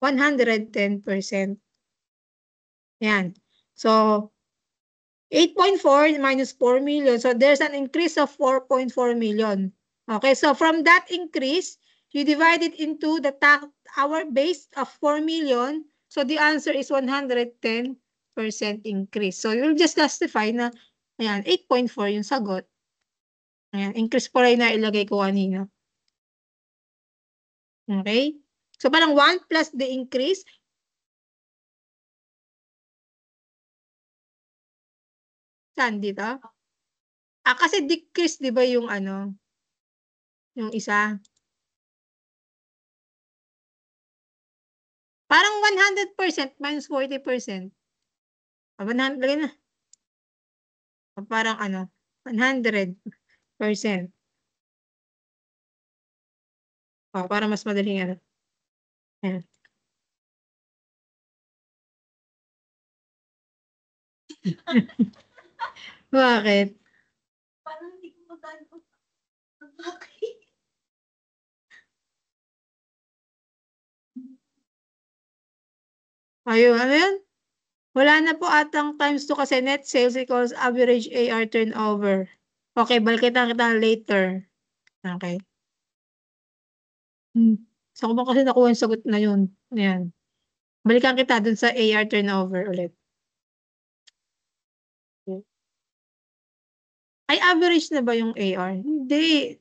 110%. Yan. So, 8.4 minus 4 million. So, there's an increase of 4.4 million. Okay, so from that increase, you divide it into our base of 4 million. So, the answer is 110% increase. So, you'll just justify na, ayan, 8.4 yung sagot. Ayan, increase po rin na ilagay ko kanina. Okay? So, parang 1 plus the increase. Saan dito? Kasi decrease, di ba yung yung isa? Parang 100% minus 40%. 100, lagay na. Parang 100%. Para mas madaling Ayan. Bakit? Parang hindi ko magkano. Bakit? Ayun, ano yun? Wala na po atang times 2 kasi net sales equals average AR turnover. Okay, balikitan kita later. Okay. So, kung kasi nakuha yung sagot na yun. Ayan. Balikan kita dun sa AR turnover ulit. Ay, average na ba yung AR? Hindi.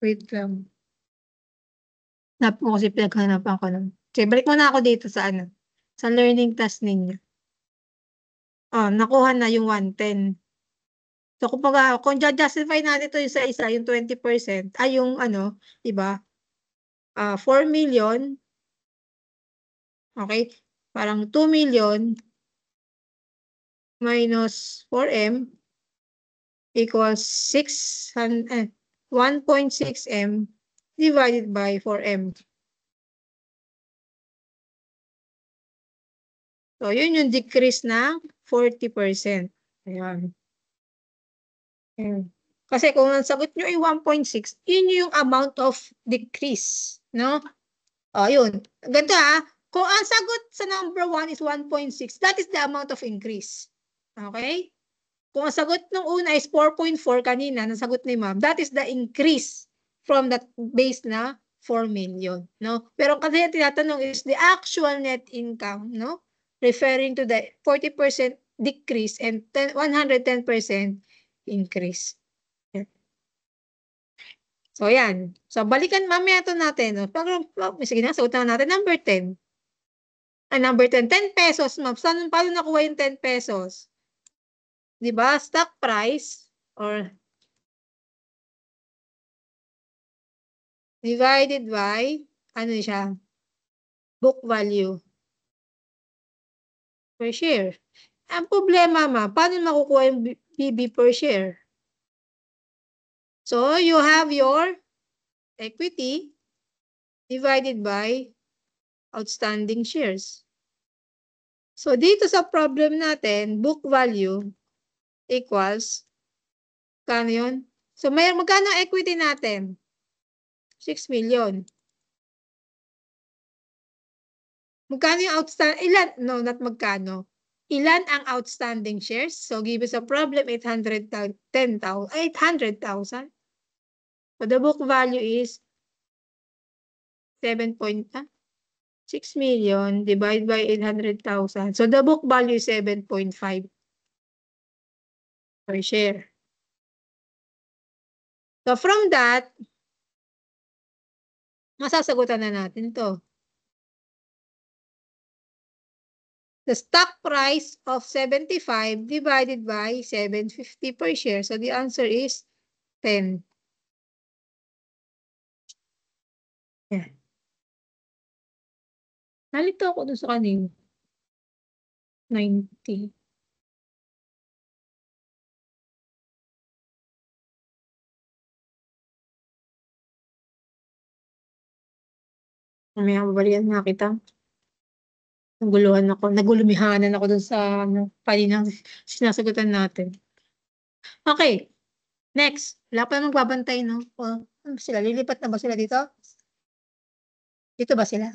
Wait lang. Hanap mo kasi pinaghanapan ko nun. Okay, balik muna ako dito sa ano. Sa learning task ninyo. Oh, nakuha na yung 110. So, kung justify natin ito yung sa isa, yung 20%, ay yung ano, diba? 4 million, okay? Parang 2 million minus 4M equals 1.6M divided by 4M. So, yun yung decrease ng 40%. Ayan. Ayan. Kasi kung ang sagot nyo ay 1.6, yun yung amount of decrease. No? O, yun. Ganito kung ang sagot sa number 1 is 1.6, that is the amount of increase. Okay? Kung ang sagot ng una is 4.4 kanina, nasagot ni ma'am, that is the increase from that base na 4 million. No? Pero kasi tinatanong is the actual net income, no? Referring to the 40% decrease and 110% increase. So, yan. So, balikan mamaya ito natin. No? Sige na, sagutan natin. Number 10. Number 10. 10 pesos, ma'am. Paano nakuha yung 10 pesos? Diba? Stock price or divided by, ano siya? Book value per share. Ang problema, ma'am, paano makukuha yung BB per share? So, you have your equity divided by outstanding shares. So, dito sa problem natin, book value equals, kano yun? So, magkano equity natin? 6 million. Magkano yung outstanding? Ilan? No, not magkano. Ilan ang outstanding shares? So, given sa problem, 800,000. So, the book value is 7.6 million divided by 800,000. So, the book value is 7.5 per share. So, from that, masasagutan na natin to. The stock price of 75 divided by 750 per share. So, the answer is 10. Yeah. Nalito ako dun sa kanina. 90. Mamaya babalikan na kita. Nagulumihanan ako dun sa kaninang sinasagutan natin. Okay. Next. Wala pa magbabantay, no? O, ano sila? Lilipat na ba sila dito? Dito ba sila?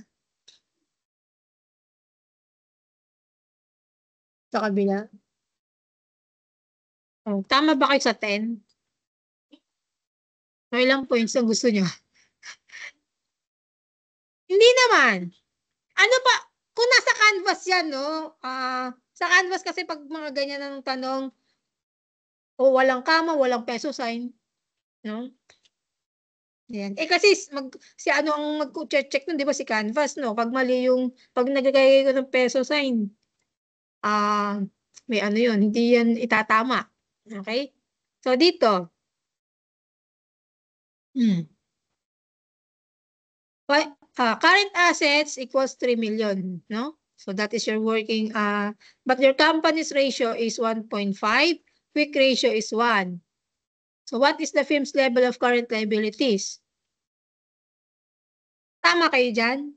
Sa kabila? Oh, tama ba kayo sa 10? May ilang points ang gusto nyo? Hindi naman. Ano ba? Kung nasa canvas yan, no? Sa canvas kasi pag mga ganyan ng tanong, o walang kama, walang peso sign, no? Yan. Kasi si ano ang mag-check nun, di ba si Canvas, no? Pag mali yung, pag naglagay ko ng peso sign, may ano yun, hindi yan itatama. Okay? So, dito, current assets equals 3 million, no? So, that is your working, but your company's ratio is 1.5, quick ratio is 1. So, what is the firm's level of current liabilities? Tama kayo dyan?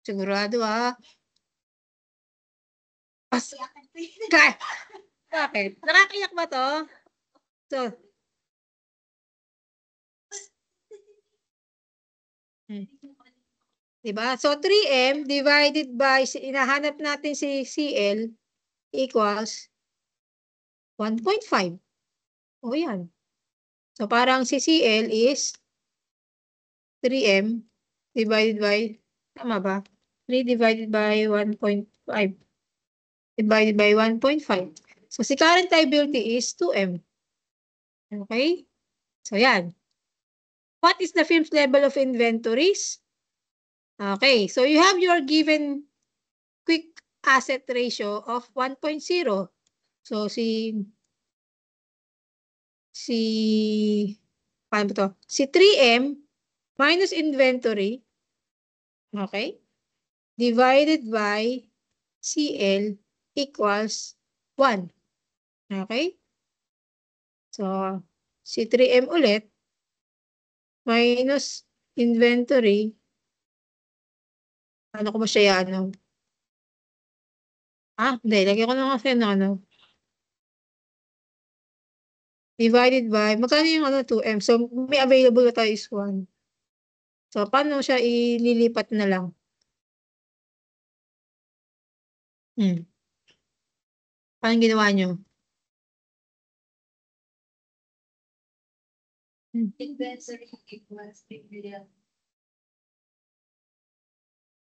Sigurado As, bakit? Nakakayak ba to? So, diba? So, 3M divided by, inahanap natin si CL equals 1.5. O yan. So, parang si CL is 3M divided by, tama ba? 3 divided by 1.5 divided by 1.5. So, si current liability is 2M. Okay? So, yan. What is the firm's level of inventories? Okay. So, you have your given quick asset ratio of 1.0. So, paano ba to? Si 3M minus inventory, okay, divided by CL equals 1. Okay? So, si 3M ulit minus inventory. Ano ko ba siya ano? Hindi. Lagyan ko na kasi ano. Divided by, magkano yung 2M? So, may available na tayo is 1. So, paano siya ililipat na lang? Paano ginawa nyo? Inventory equals 3 million.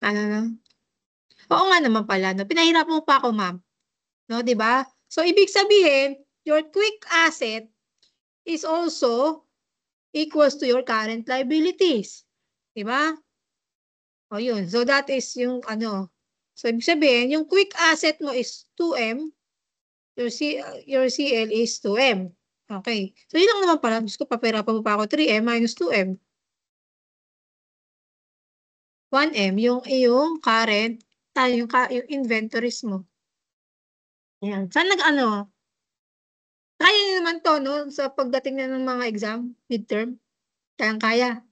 Ano na? Oo nga naman pala. No? Pinahirap mo pa ako, ma'am. No, di ba? So, ibig sabihin, your quick asset is also equals to your current liabilities. Di ba? O yun. So, that is yung ano. So, ibig sabihin, yung quick asset mo is 2M. Your CL is 2M. Okay. So, yun lang naman pala. Gusto ko, papahirapan mo pa ako. 3M minus 2M. 1M, yung current, yung inventories mo. Ayan. Saan nag-ano? Kaya nyo naman to, no? Sa pagdating na ng mga exam, midterm. Kayang-kaya.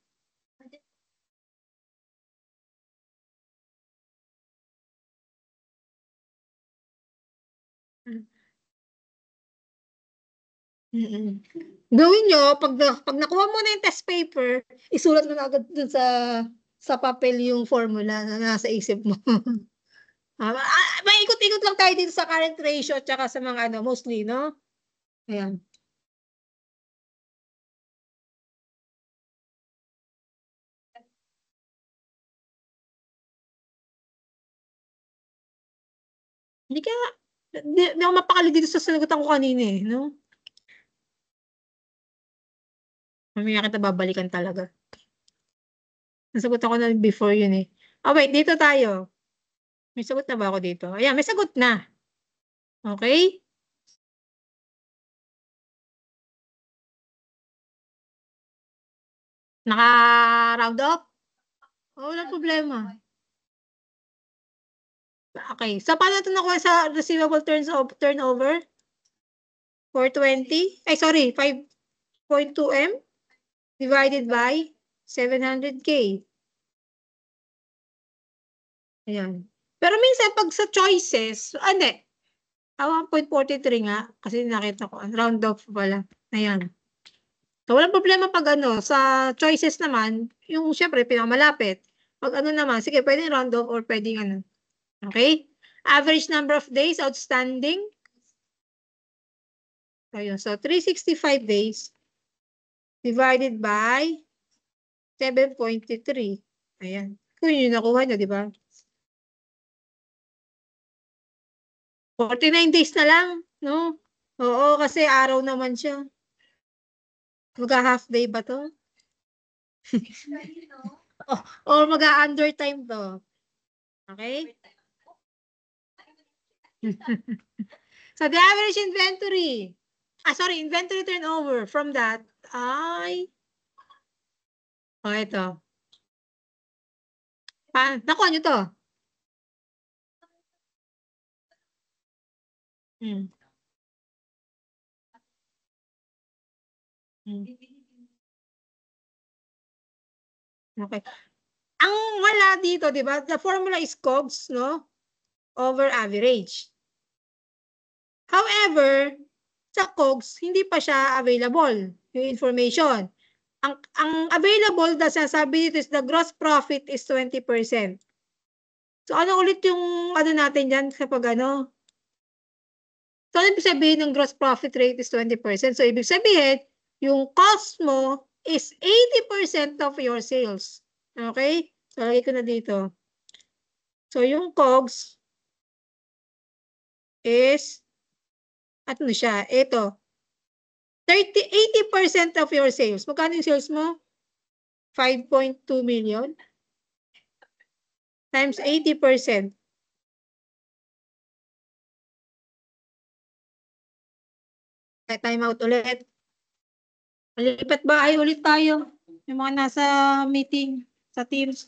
Gawin nyo, pag nakuha mo na yung test paper, isulat mo na agad dun sa papel yung formula na nasa isip mo. May ikot-ikot lang tayo dito sa current ratio at saka sa mga ano, mostly, no? Ayan. Hindi ka, hindi ako mapakali dito sa sinagutan ko kanina eh, no? Mamaya kita babalikan talaga. Nasagot ako na before yun eh. Wait, dito tayo. May sagot na ba ako dito? Ayan, may sagot na. Okay? Naka-round up? Walang problema. Okay. So, paano ito nakuha sa receivable turnover? 420? Ay, sorry. 5.2M divided by 700K. Ayan. Pero minsan, pag sa choices, hindi. 1.43 nga. Kasi nakita ko. Round off pala. Ayan. So, walang problema pag ano, sa choices naman, yung syempre, pinakamalapit. Pag ano naman, sige, pwedeng round off or pwedeng ano. Okay? Average number of days outstanding. Ayun. So, 365 days divided by 7.3. Ayan. Kung yun yung nakuha nyo, di ba? 49 days na lang, no? Oo, kasi araw naman siya. Mag-half day ba to? Or mag-under time to. Okay? So, the average inventory. Inventory turnover from that ay... ito. Nakuha nyo to. Okay. Ang wala dito, di ba? The formula is COGS, no? Over average. However, sa COGS, hindi pa siya available, yung information. Ang available na sasabi dito is the gross profit is 20%. So, ano ulit yung ano natin dyan kapag ano? So, ano ibig sabihin ng gross profit rate is 20%? So, ibig sabihin, yung cost mo is 80% of your sales. Okay? So, lagay ko na dito. So, yung COGS is, ano siya? Ito. 80% of your sales. Magkano yung sales mo? 5.2 million times 80%. Time out ulit. Lipat bahay ulit tayo. Yung mga nasa meeting sa Teams.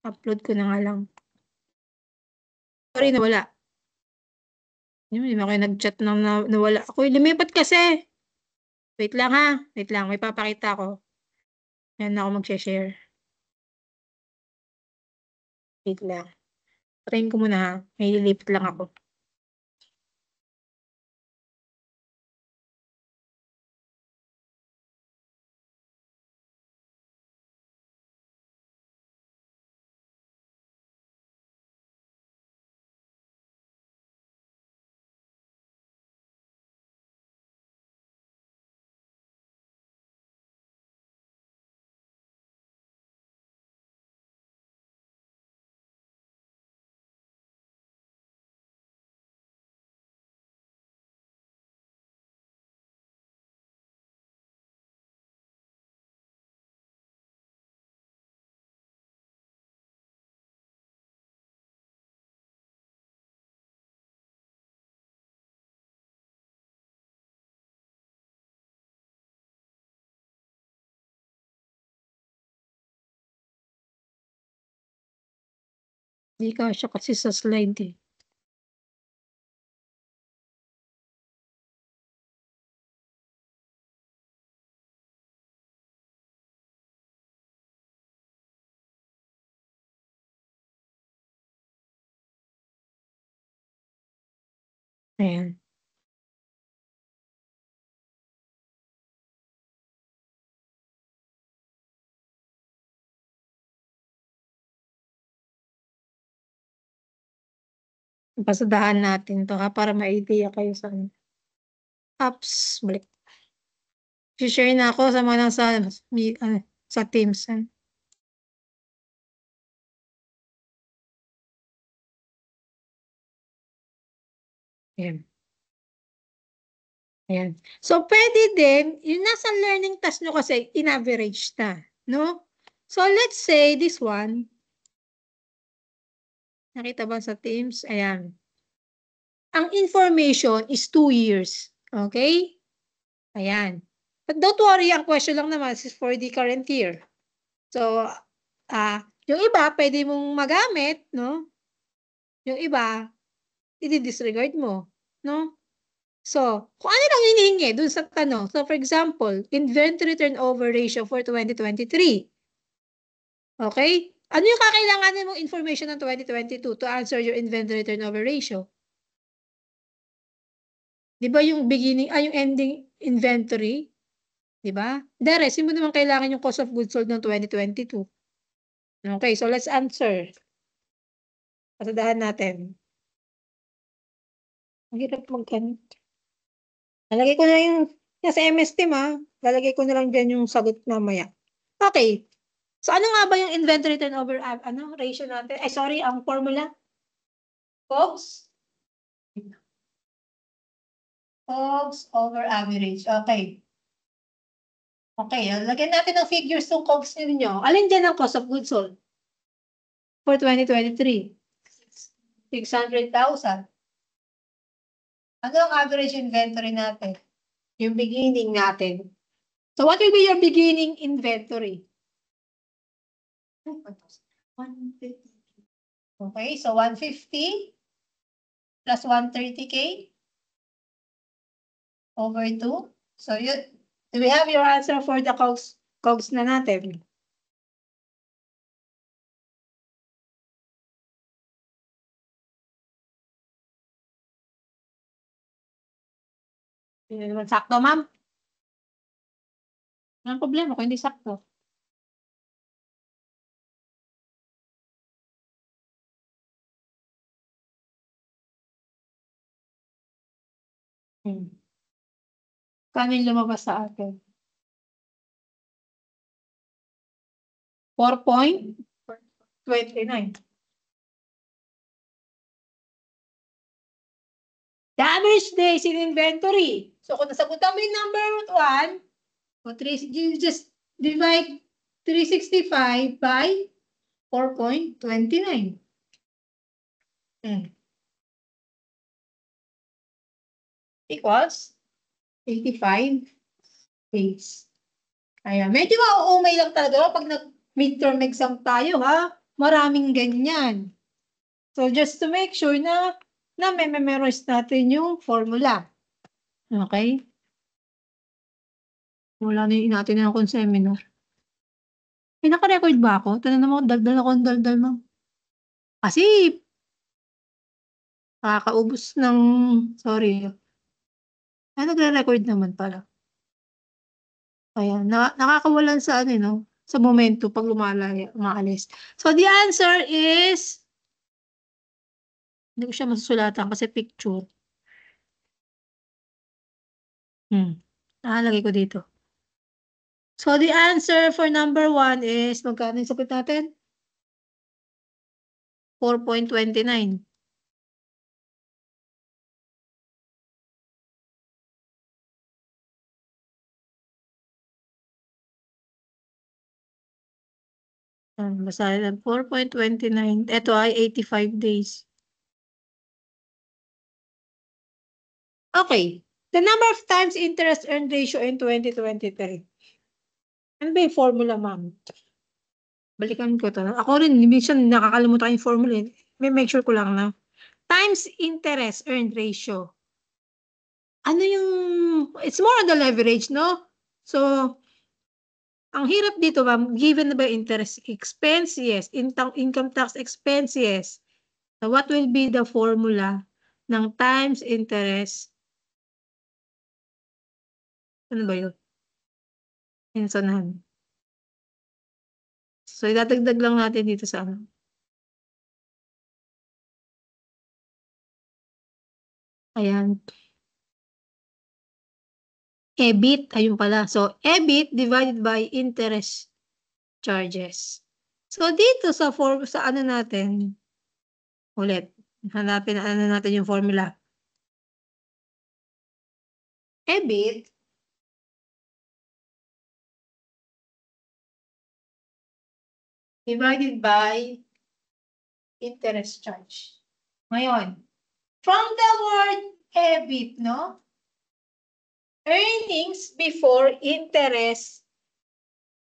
Upload ko na nga lang. Sorry, nawala. Hindi na kayo nag-chat na nawala ako. Lumipat kasi. Wait lang ha. Wait lang. May papakita ko. Yan ako mag-share. Wait lang. Try ko muna ha. May lilipat lang ako. Hindi kasya kasi sa slide eh. Ayan. Pasadahan natin to ha para ma-idea kayo sa apps. Balik. share na ako sa mga sa Teams. Ayan. Ayan. So, pwede din, yung nasa learning task nyo kasi, in-average na. No? So, let's say this one. Nakita ba sa Teams? Ayan. Ang information is 2 years. Okay? Ayan. But don't worry, ang question lang naman is for the current year. So, yung iba, pwede mong magamit, no? Yung iba, i-disregard mo, no? So, kung ano lang hinihingi dun sa tanong. So, for example, inventory turnover ratio for 2023. Okay? Ano yung kakailanganin mong information ng 2022 to answer your inventory turnover ratio? Di ba yung beginning, yung ending inventory? Di ba? The rest, mo naman kailangan yung cost of goods sold ng 2022. Okay, so let's answer. Pasadahan natin. Ang hirap mag-ganit. Lalagay ko na yung sa MS Team ha. Lalagay ko na lang dyan yung sagot mamaya. Okay. So ano nga ba yung inventory turnover ratio natin? Ay sorry, ang formula? COGS? COGS over average. Okay. Okay, lagyan natin ng figures yung COGS ninyo. Alin dyan ang cost of goods sold? For 2023? 600,000. Ano ang average inventory natin? Yung beginning natin. So what will be your beginning inventory? 150. Okay, so 150 plus 130K over 2. So do we have your answer for the COGS na natin? Hindi naman sakto, ma'am. Walang problema kung hindi sakto. Kano yung lumabas sa atin? 4.29. The average days in inventory. So, kung nasagutan mo yung number 1, you just divide 365 by 4.29. Equals 85 days. Ayan. Medyo ma-umay lang talaga pag nag-midterm exam tayo, ha? maraming ganyan. So, just to make sure na memorize natin yung formula. Okay? Wala na yung natin na akong seminar. Naka-record ba ako? Tanong naman, daldal ako, daldal mo. Kasi, nakakaubos ng, sorry. Nagre-record naman pala. Ayan, nakakawalan sa ano, no? Sa momento pag umaalis. So, the answer is, hindi ko siya masusulatan kasi picture. Nakalagay ko dito. So, the answer for number 1 is, magkano yung sagot natin? 4.29. Basahin 4.29. Ito ay 85 days. Okay. The number of times interest earned ratio in 2023. Ano ba yung formula, ma'am? Balikan ko to. Ako rin, minsan nakakalimutan yung formula. May make sure ko lang na. Times interest earned ratio. Ano yung, it's more on the leverage, no? So, ang hirap dito, ma'am, given na ba interest expense? Yes. Income tax expense? Yes. So, what will be the formula ng times interest? Ano ba yun? Insonahan. So, idadagdag lang natin dito sa ano. Ayan. EBIT, ayun pala. So, EBIT divided by interest charges. So, dito sa ano natin, ulit, hanapin ano natin yung formula. EBIT divided by interest charge. Ngayon, from the word EBIT, no? Earnings before interest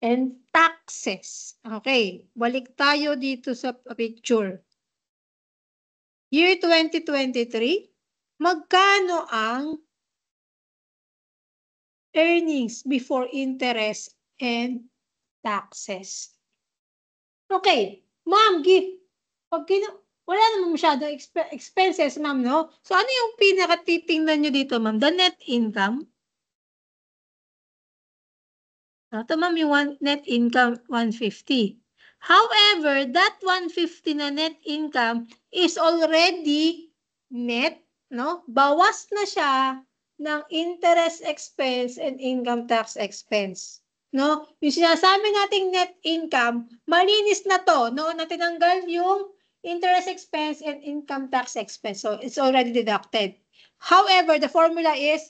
and taxes. Okay, balik tayo dito sa picture. Year 2023, magkano ang earnings before interest and taxes? Okay, ma'am, wala naman masyadong expenses, ma'am, no? So, ano yung pinakatitingnan nyo dito, ma'am? The net income? Ito, ma'am, yung net income, 150. However, that 150 na net income is already net, no? Bawas na siya ng interest expense and income tax expense. No? Yung sinasabi nating net income, malinis na to, no? Na tinanggal yung interest expense and income tax expense. So, it's already deducted. However, the formula is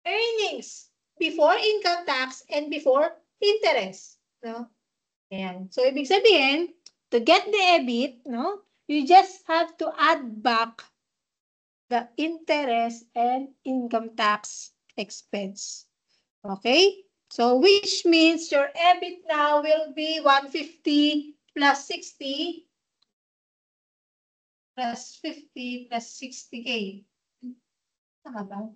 earnings before income tax and before interest. No? Ayan. So, ibig sabihin, to get the EBIT, no, you just have to add back the interest and income tax expense. Okay? So, which means your EBIT now will be 150 plus 60 plus 50 plus 60K. Tama ba?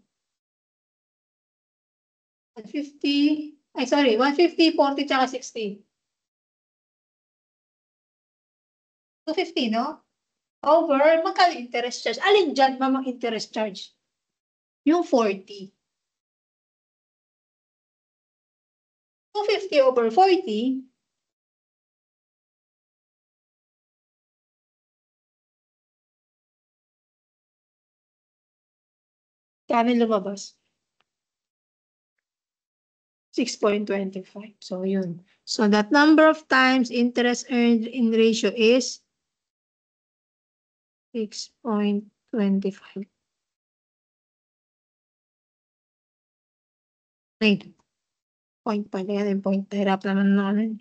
150, 150, 40, tsaka 60. 250, no? Over, magkano interest charge? Alin dyan, mamang interest charge? Yung 40. 250 over 40, kano lumabas? 6.25. So, yun. So, that number of times interest earned in ratio is 6.25. Wait. Point pa. Kaya yung point. Hirap naman na ano.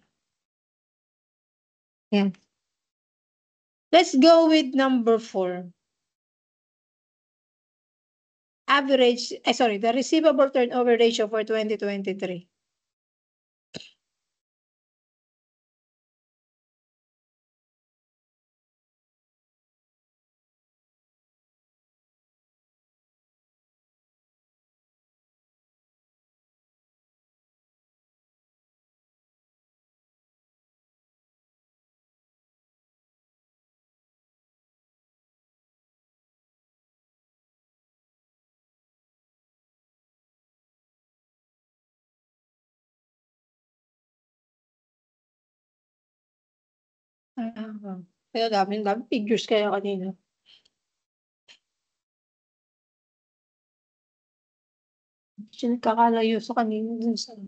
Yan. Let's go with number 4. The receivable turnover ratio for 2023. Kaya dami figures kaya kanina. Siya nagkakalayo sa kanina dun sa...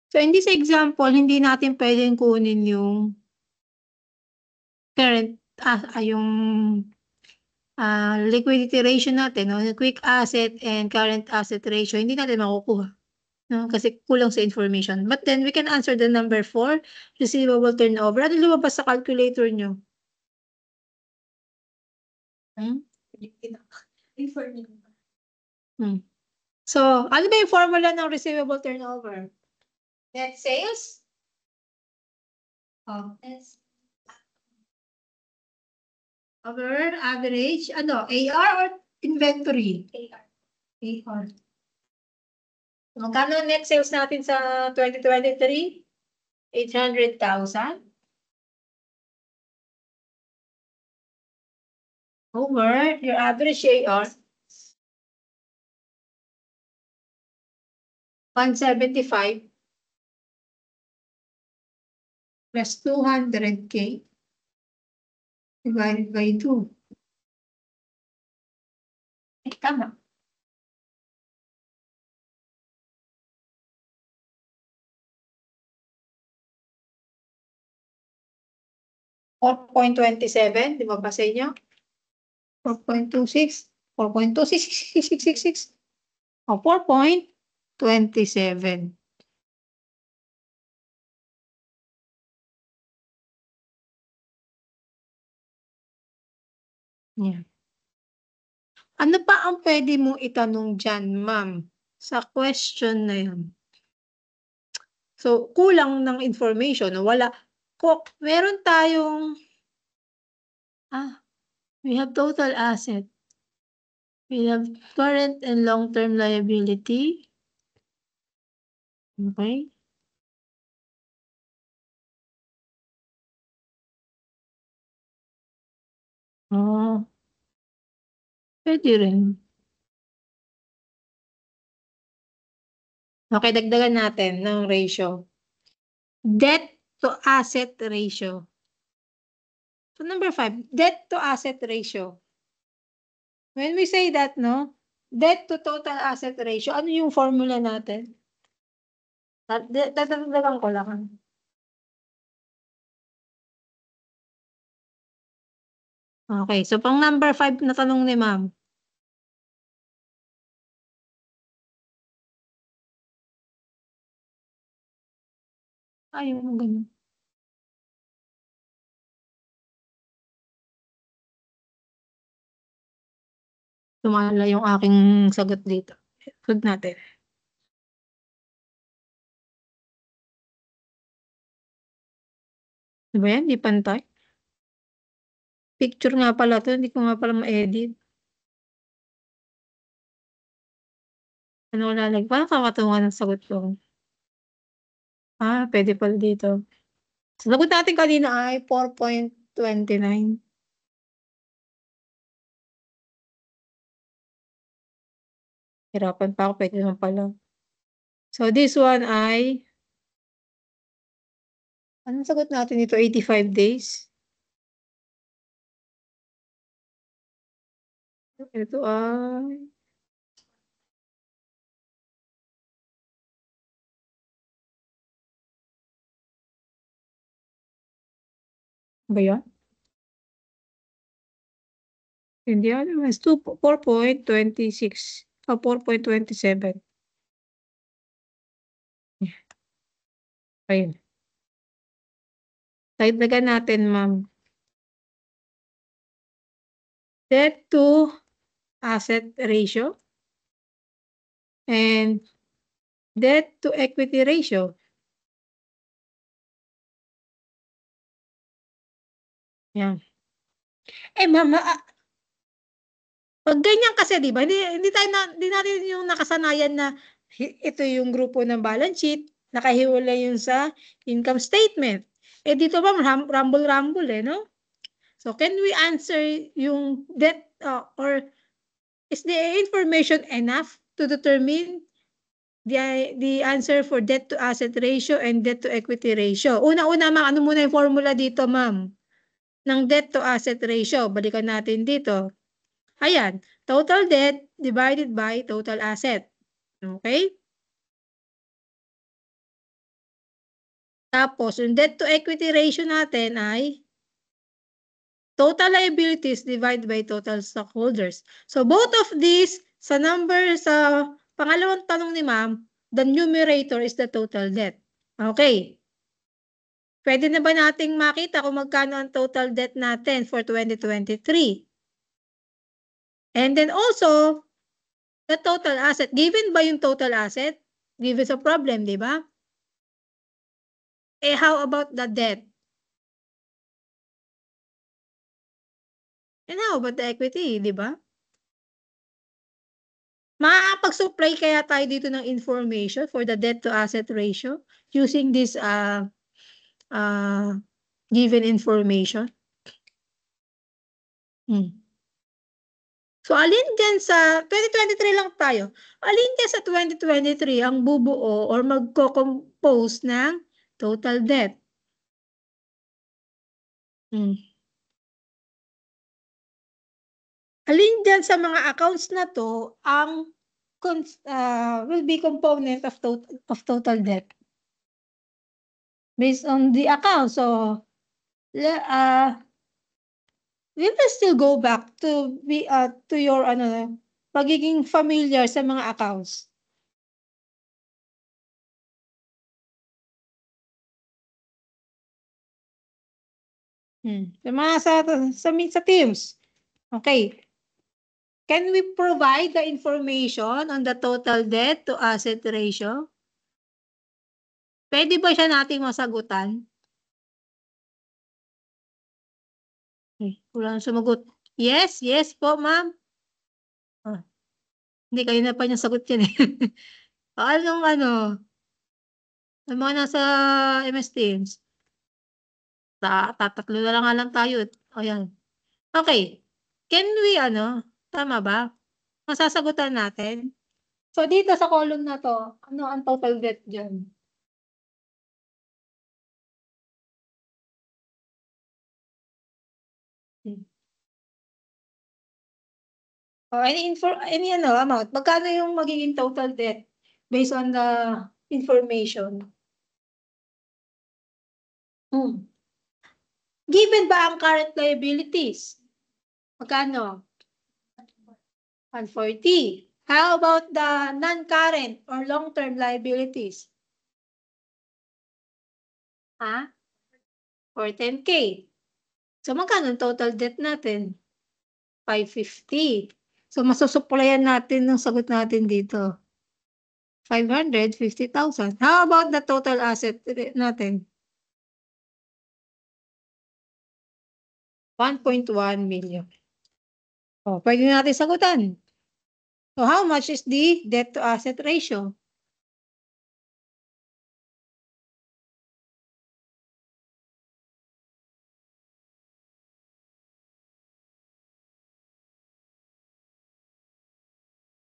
So, in this example, hindi natin pwedeng kunin yung current, yung liquidity ratio natin, no? Quick asset and current asset ratio, hindi natin makukuha. No? Kasi kulang sa information. But then, we can answer the number 4, receivable turnover. Ano lumabas sa calculator nyo? So, ano ba yung formula ng receivable turnover? Net sales? Yes. Over average, AR or inventory? AR. Magkano net sales natin sa 2023? 800,000. Over your average AR. 175 plus 200K divided by 2. Tama. $4.27, di ba ba sa inyo? 4.26, 4.26, 4.27. Yeah. Ano pa ang pwede mong itanong dyan, ma'am, sa question na yun? So, kulang ng information. Wala. Meron tayong, we have total asset. We have current and long-term liability. Okay. Pwede rin. Okay, dagdagan natin ng ratio. Debt to asset ratio. So, number 5, debt to asset ratio. When we say that, no, debt to total asset ratio, ano yung formula natin? Dadagdagan ko lang. Okay, so pang number 5 na tanong ni ma'am. Ayaw mo ganun. Tumala yung aking sagot dito. Sagot natin. Diba yan? Di pantay. Picture nga pala to. Hindi ko nga pala ma-edit. Ano lalag? Parang kakatungan ng sagot ko. Pwede pala dito. So, sagot natin kanina ay 4.29. Hirapan pa ako. Pwede naman pala. So, this one ay anong sagot natin dito? 85 days. Ito ay ba yan? Hindi yan. Mas 4.26 o 4.27. Ayun. Dagdagan natin, ma'am. Debt to asset ratio and debt to equity ratio. Yan. Ma'am, pag ganyan kasi, di ba? Hindi natin yung nakasanayan na ito yung grupo ng balance sheet, nakahiwalay yun sa income statement. Dito ba, rumble-rumble no? So can we answer yung debt or is the information enough to determine the answer for debt to asset ratio and debt to equity ratio? Una-una, ma'am, ano muna yung formula dito, ma'am? Ng debt to asset ratio. Balikan natin dito. Ayan, total debt divided by total asset. Okay? Tapos, yung debt to equity ratio natin ay total liabilities divided by total stockholders. So, both of these, sa number, sa pangalawang tanong ni ma'am, the numerator is the total debt. Okay. Pwede na ba nating makita kung magkano ang total debt natin for 2023? And then also, the total asset. Given ba yung total asset? Given sa problem, di ba? Eh, how about the debt? And how about the equity, di ba? Makakapag-supply kaya tayo dito ng information for the debt to asset ratio using this given information? So, alin dyan sa 2023 lang tayo? Alin dyan sa 2023 ang bubuo or magko-compose ng total debt? Alin dyan sa mga accounts na to ang will be component of total debt? Based on the account. So, we will still go back to your pagiging familiar sa mga accounts. Sa Teams. Okay. Can we provide the information on the total debt to asset ratio? Pwede ba siya nating masagutan? Wala sumagot. Yes, yes po, ma'am. Hindi, kayo na pa niya sagot yan eh. Anong ang mga nasa MS Teams? Tatatlo na lang tayo. Ayan. Okay. Can we, tama ba? Masasagutan natin. So, dito sa column na to, ano ang total debt dyan? Any amount. Magkano yung magiging total debt based on the information? Given ba ang current liabilities? Magkano? 140. How about the non-current or long-term liabilities? For 10K. So, magkano ang total debt natin? 550. So, masusuplayan natin ng sagot natin dito. 550,000. How about the total asset natin? 1.1 million. Oh, pwede natin sagutan. So, how much is the debt to asset ratio?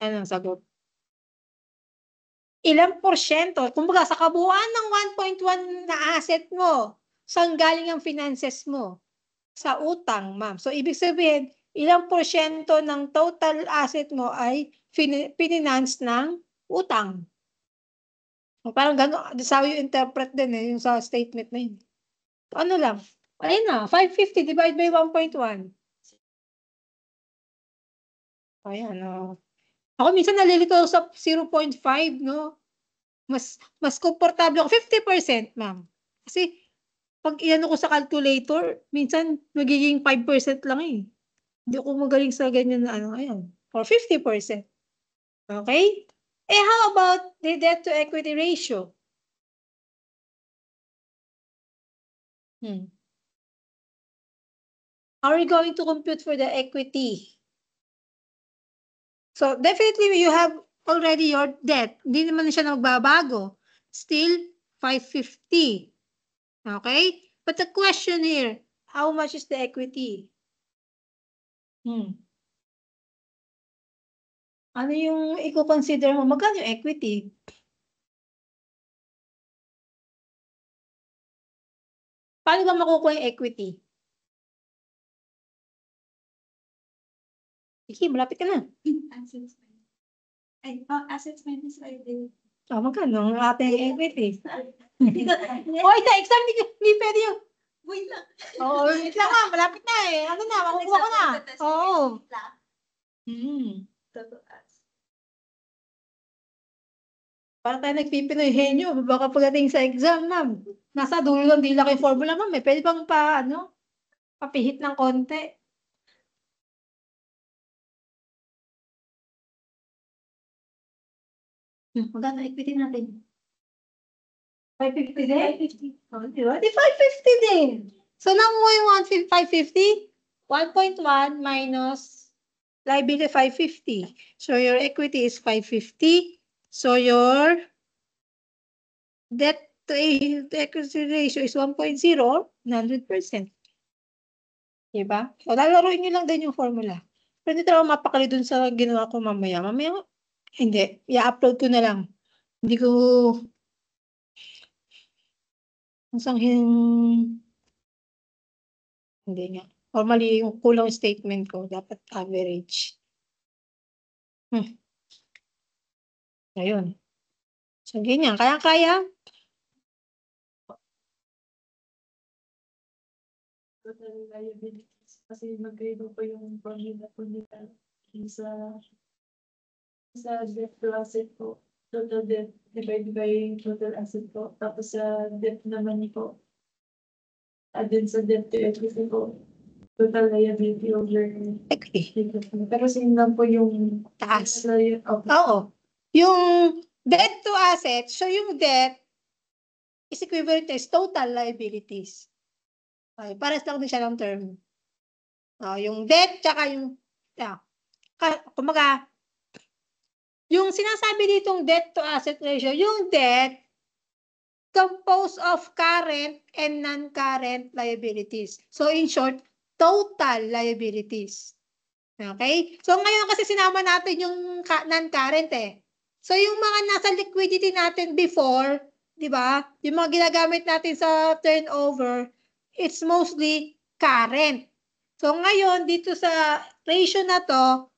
Ano ang sagot? Ilang porsyento? Kumbaga, sa kabuuan ng 1.1 na asset mo, saan galing ang finances mo? Sa utang, ma'am. So, ibig sabihin, ilang porsyento ng total asset mo ay finance ng utang? So, parang gano'n, that's how you interpret din yung sa statement na yun. Ano lang? Ayun na, 550 divided by 1.1. Ayan, Ako minsan nalilito sa 0.5, no? Mas komportable ako. 50%, ma'am. Kasi, pag iano ko sa calculator, minsan magiging 5% lang eh. Hindi ako magaling sa ganyan na ayan. Or 50%. Okay? Eh, how about the debt to equity ratio? How are we going to compute for the equity? So, definitely, you have already your debt. Hindi naman siya magbabago. Still, 550. Okay? But the question here, How much is the equity? Ano yung i-consider mo? Magkano yung equity? Paano ba makukuha yung equity? Sige, malapit ka na. Assets minus. Assets minus liability. Magkano ang ating equity? Hoy, sa exam, hindi pwede yung... Wait lang. Oo, wait lang nga, malapit na eh. Ano na, makukuha ko na. Oo. Para tayo nagpipinoy henyo, baka pagdating sa exam, ma'am. Nasa dulo lang dila kay formula, ma'am. Pwede bang papihit ng konti? Magkano equity natin? 550 din? 550. Oh, di ba? Di 550 din. So, nakuha yung 550? 1.1 minus liability 550. So, your equity is 550. So, your debt to equity ratio is 1.0, 100%. Diba? So, lalaroin nyo lang din yung formula. Pero hindi talaga mapakali dun sa ginawa ko mamaya. Mamaya, hindi. I-upload ko na lang. Hindi ko hindi nga. Normally, yung kulang statement ko, dapat average. Ayun. So, ganyan. Kaya-kaya. Total liabilities. Kasi magkaiba po yung formula po nila sa debt to asset po. Total debt divided by total asset po. Tapos sa debt naman po. At din sa debt to equity po. Total liability over Equity. Pero same lang po yung Taas. Okay. Oo. Yung debt to asset, so yung debt is equivalent to total liabilities. Okay, pares lang din siya ng term. Yung debt, tsaka yung, kumaga, yung sinasabi ditong debt to asset ratio, yung debt composed of current and non-current liabilities. So, in short, total liabilities. Okay? So, ngayon kasi sinama natin yung non-current eh. So, yung mga nasa liquidity natin before, di ba? Yung mga ginagamit natin sa turnover, it's mostly current. So, ngayon, dito sa ratio na to,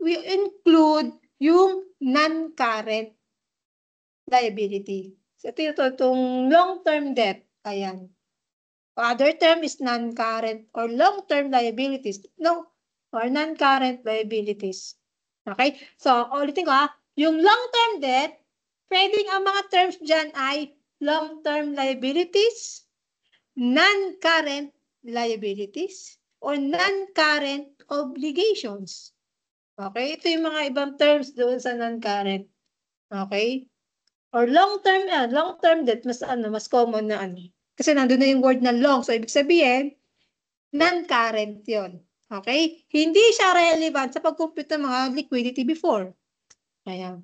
we include yung non-current liability. So, ito itong long-term debt. Ayan. Other term is non-current or long-term liabilities. No, or non-current liabilities. Okay? So, ulitin ko yung long-term debt, pwedeng ang mga terms dyan ay long-term liabilities, non-current liabilities, or non-current obligations. Okay? Ito yung mga ibang terms doon sa non-current. Okay? Or long-term debt, mas common na Kasi nandun na yung word na long. So, ibig sabihin, non-current yon. Okay? Hindi siya relevant sa pag-compute ng mga liquidity before. Ayan.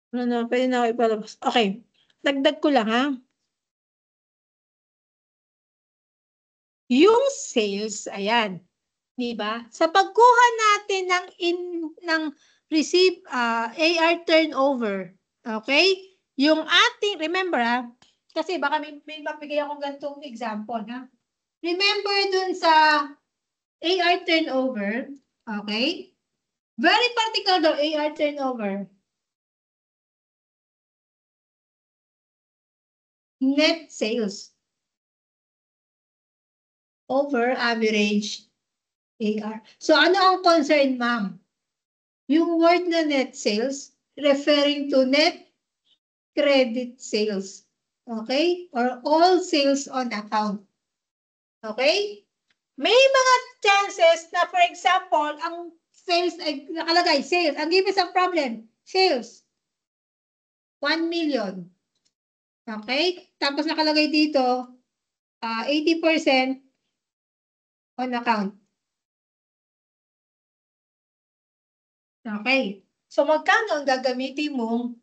Pwede na ako ipalabas. Okay. Dagdag ko lang, ha? Yung sales, ayan. Diba? Sa pagkuha natin ng receive AR turnover, okay? Yung ating, remember kasi baka may mapigay akong ganitong example, ha? Remember dun sa AR turnover, okay? Very particular daw, AR turnover. Net sales over average AR. So, ano ang concern, ma'am? Yung word na net sales, referring to net credit sales. Okay? Or all sales on account. Okay? May mga chances na, for example, ang sales ay nakalagay, sales. Ang give us a problem, sales. 1 million. Okay? Tapos nakalagay dito, 80% on account. Okay. So, magkano ang gagamitin mong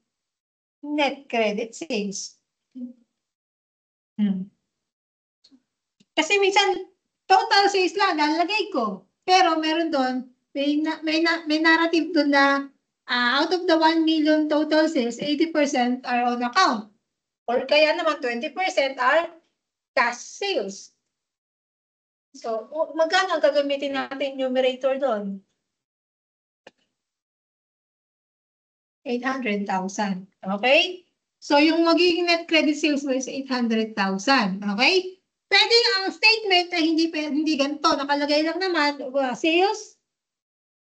net credit sales? Kasi minsan, total sales lang, lalagay ko. Pero meron doon, may narrative doon na out of the 1 million total sales, 80% are on account. Or kaya naman 20% are cash sales. So, magkano ang gagamitin natin numerator doon? 800,000. Okay? So, yung magiging net credit sales mo is 800,000. Okay? Pwede ang statement na hindi ganito. Nakalagay lang naman, sales,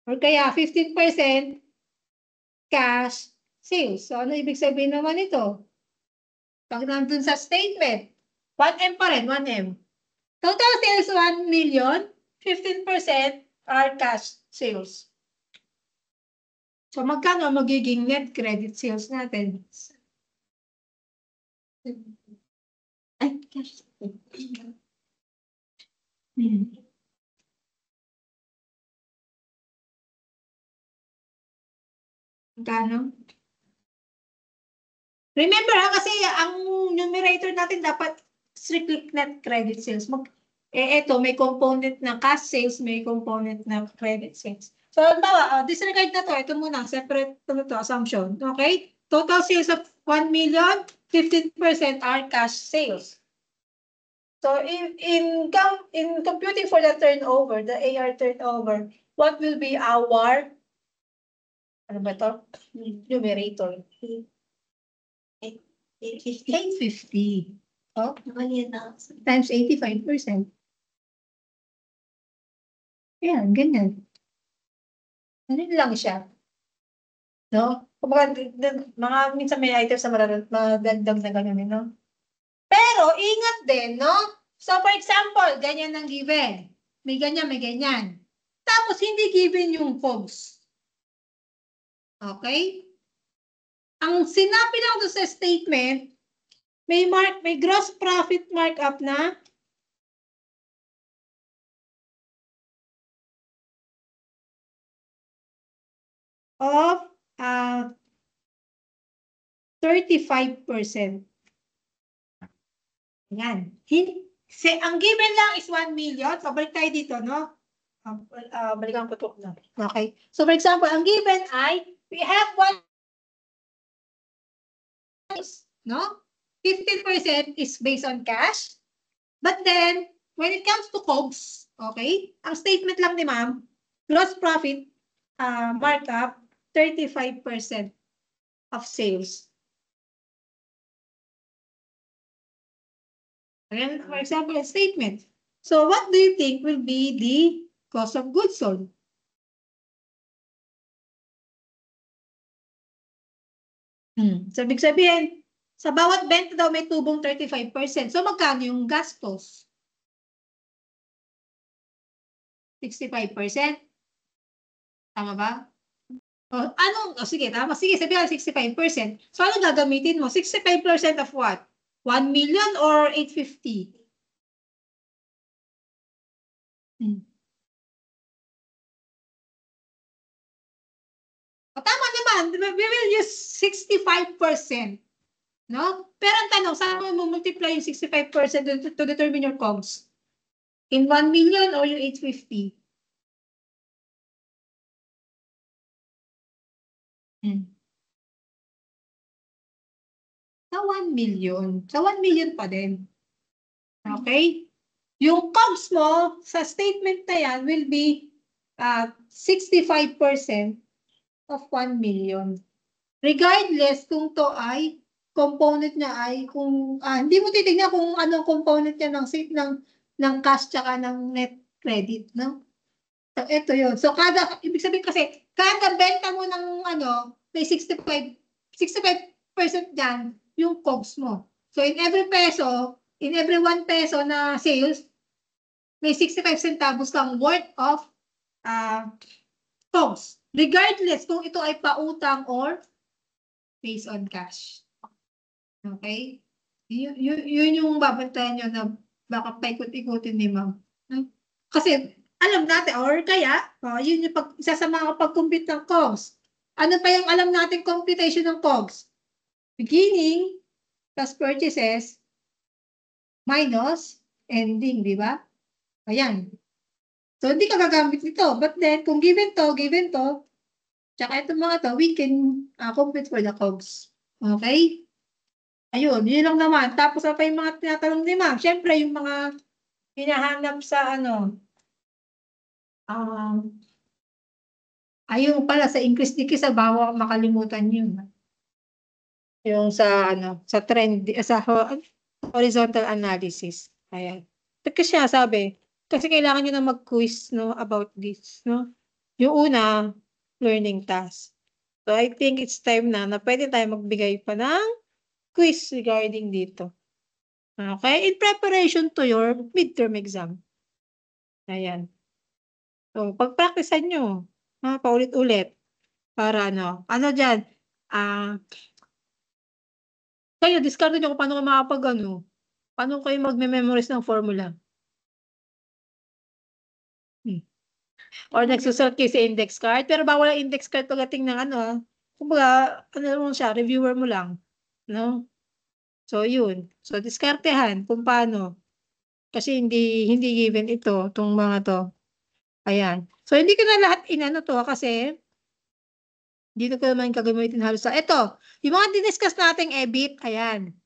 or kaya 15% cash sales. So, ano ibig sabihin naman ito? Pag nandun sa statement, 1M pa rin, 1M. Total sales, 1 million, 15% are cash sales. So, magkano magiging net credit sales natin? Ay, cash. Magkano? Remember kasi ang numerator natin dapat strictly net credit sales. Ito, may component na cash sales, may component na credit sales. So, halimbawa, disregard na to. Ito muna, separate to assumption. Okay? Total sales of 1 million, 15% are cash sales. So, in computing for the turnover, the AR turnover, what will be our, ano ba ito? Numerator. 850. Oh, times 85%. Yan, ganyan. Ano lang siya. No? Kumbaga, mga minsan may items na madagdag na ganyan, no? Pero, ingat din, no? So, for example, ganyan ang given. May ganyan, may ganyan. Tapos, hindi given yung COGS. Okay? Ang sinabi lang doon sa statement, may gross profit markup na of 35%. Yan. Ang given lang is 1 million. So, balik tayo dito, no? Balikan ko ito. Okay. So, for example, ang given ay, we have 1, no? 15% is based on cash. But then, when it comes to COGS, okay, ang statement lang ni ma'am, gross profit markup, 35% of sales. And for example, a statement. So what do you think will be the cost of goods sold? So, ibig sabihin, sa bawat benta daw may tubong 35%. So, magkano yung gastos? 65%? Tama ba? Sige, tama. Sige, sabihin 65%. So, ano gagamitin mo? 65% of what? 1 million or 850? Tama naman. We will use 65%. No? Pero ang tanong, saan mo multiply yung 65% to determine your COGS? In 1 million or yung 850? Sa 1 million. Sa 1 million pa din. Okay? Yung COGS mo sa statement na yan will be 65% of 1 million. Regardless kung to ay component niya ay kung hindi mo titignan kung anong component niya ng cash tsaka ng net credit, no? So, ito yun. So, ibig sabihin kasi, kada benta mo ng may 65% dyan, yung COGS mo. So, in every 1 peso na sales, may 65 centavos kang worth of COGS. Regardless kung ito ay pautang or based on cash. Okay? Yun yung babantayan nyo na baka paikot-ikutin ni ma'am. Kasi, alam natin, or kaya, yun yung isa sa mga pag-compute ng COGS. Ano pa yung alam natin computation ng COGS? Beginning plus purchases minus ending, di ba? Ayan. So, hindi ka gagamit nito. But then, kung given to, tsaka itong mga to, we can compute for the COGS. Okay? Ayun, yun lang naman. Tapos, pa yung mga tinatanong ni ma'am. Siyempre, yung mga hinahanap sa ayun pala, sa increase decrease, bawa makalimutan yun. Yung sa trend, sa horizontal analysis. Ayan. Kasi siya sabi, kasi kailangan nyo na mag-quiz, no, about this, no? Yung una, learning task. So, I think it's time na pwede tayo magbigay pa ng quiz regarding dito. Okay? In preparation to your midterm exam. Ayan. So, pag-practicean nyo. Paulit-ulit. Para ano dyan, kayo, discard nyo kung paano kayo paano kayo magme-memorize ng formula. Or nagsusort kayo sa index card, pero bawal ang index card pagdating ng kumbaga, mo siya, reviewer mo lang. No? So, yun. So, diskartehan kung paano. Kasi hindi given itong mga to. Ayan. So, hindi ko na lahat to kasi dito ko naman gagamitin halos sa ito. Yung mga diniscuss nating EBIT, ayan.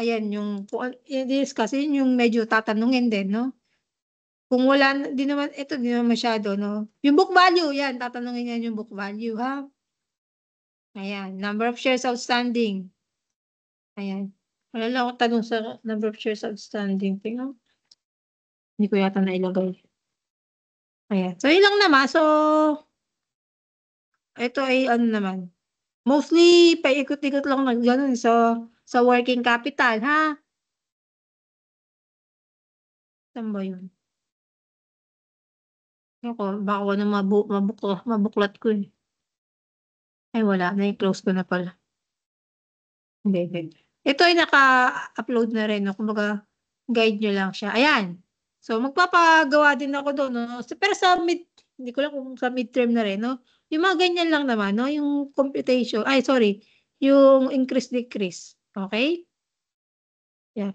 Ayan, yung i-discuss, yun yung medyo tatanungin din, no? Kung wala, di naman masyado, no? Yung book value, yan, tatanungin yan yung book value, ha? Ayan, number of shares outstanding. Ayan. Wala lang akong tanong sa number of shares outstanding. Tingnan. Hindi ko yata nailagay. Ayan. So, yun lang naman. So, ito ay naman. Mostly, paikot-ikot lang ng ganun sa working capital, ha? Saan ba yun? Ako, baka wala mabuklat ko eh. Ay, wala. Na-close ko na pala. Hindi. Ito ay naka-upload na rin. No? Kumbaga, guide nyo lang siya. Ayan. So, magpapagawa din ako doon. No? Pero hindi ko lang kung sa midterm na rin. No? Yung mga ganyan lang naman. No? Yung computation. Ay, sorry. Yung increase-decrease. Okay? Yeah.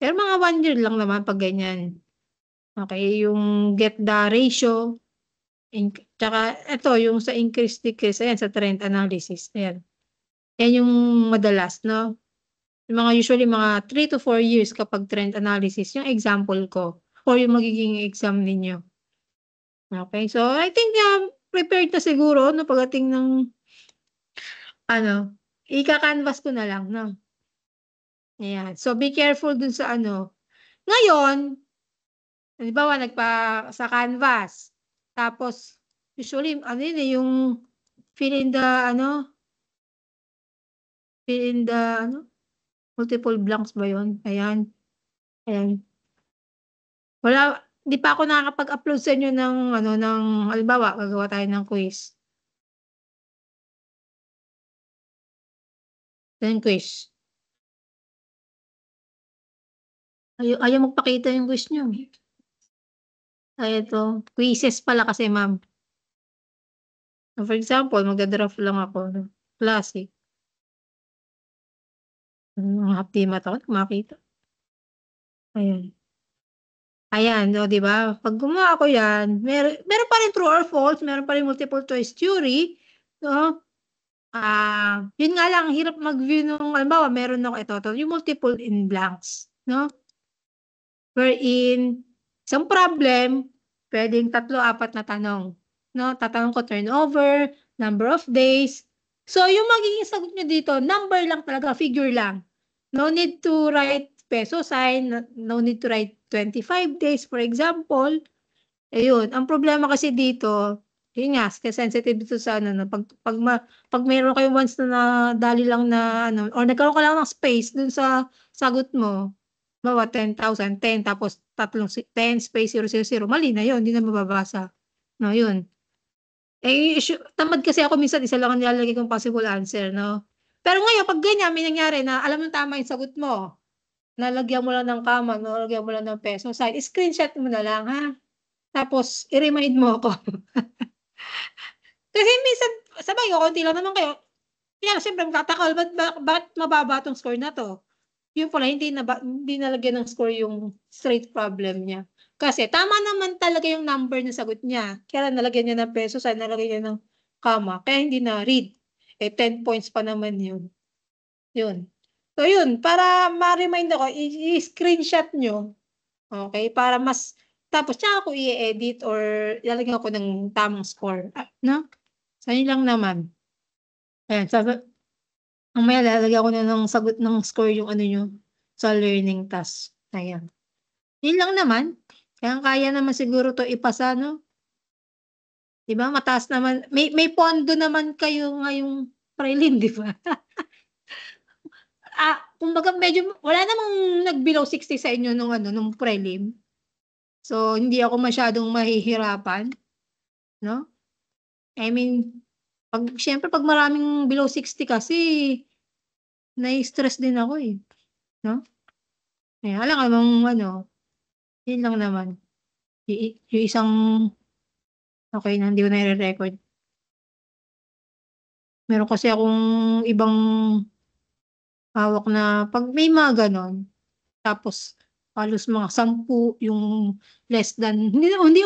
Pero mga 1 year lang naman pag ganyan. Okay? Yung get the ratio. Tsaka, ito, yung sa increase-decrease. Ayan, sa trend analysis. Ayan. Yan yung madalas, no? Yung usually mga 3 to 4 years kapag trend analysis, yung example ko, or yung magiging exam ninyo. Okay, so I think prepared na siguro no pagdating ng ika-canvas ko na lang, no? Ayan. So be careful dun sa Ngayon, halimbawa sa canvas. Tapos usually yun yung fill in the multiple blanks ba yun? Ayan. Ayan. Wala, di pa ako nakakapag-upload sa inyo ng halimbawa, gagawa tayo ng quiz. Then quiz. Ayaw magpakita yung quiz nyo. Ay, ito. Quizzes pala kasi, ma'am. For example, magdadraft lang ako. Classic. Happy mata ko, makita. Ayan. Ayan, no, di ba? Pag gumawa ko yan, meron pa rin true or false, meron pa rin multiple choice theory, no? Yun nga lang, hirap mag-view nung, halimbawa, meron ako ito, yung multiple in blanks, no? Wherein, isang problem, pwedeng 3-4 na tanong, no? Tatanong ko turnover, number of days. So, yung magiging sagot nyo dito, number lang talaga, figure lang. No need to write peso sign, no need to write 25 days, for example. Ayun, ang problema kasi dito, yun nga, sensitive dito sa pag mayroon kayo once na dali lang na or nagkaroon ka lang ng space dun sa sagot mo, bawa 10,000, 10, tapos 10 space 000, mali na yun, hindi na mababasa. No, yun. Tamad kasi ako minsan, isa lang ang nilalagay kong possible answer, no? Pero ngayon, pag ganyan, may nangyari na alam mo tama yung sagot mo, lalagyan mo lang ng comma, no? Lalagyan mo lang ng peso sign, screenshot mo na lang, ha? Tapos, i-remind mo ako. Kasi minsan, sabay ko, konti lang naman kayo. Kaya, siyempre, magtatakal, bakit mababa tong score na to? Yun pala hindi nalagyan ng score yung straight problem niya. Kasi tama naman talaga yung number na sagot niya. Kaya lang nalagyan niya ng peso, sa nalagyan niya ng comma, kaya hindi na read. 10 points pa naman yun. Yun. So yun, para ma-remind ako, i-screenshot nyo. Okay? Para mas, tapos tsaka ako i-edit or ilalagyan ko ng tamang score. No? So yun lang naman. Ayan, mamaya lalagyan ko na ng sagot ng score yung ano nyo sa learning task. Ayan. Yun lang naman. Kaya naman siguro to ipasa, no? Diba? Mataas naman. May pondo naman kayo ngayong prelim, di ba? Kumbaga medyo, wala namang nag-below 60 sa inyo nung prelim. So, hindi ako masyadong mahihirapan. No? I mean, syempre pag maraming below 60 kasi, nai-stress din ako eh. No? Kaya alam ka yun lang naman. Yung isang, okay na, hindi ko na i-record. Meron kasi akong ibang hawak na pag may mga ganon, tapos halos mga 10 yung less than, hindi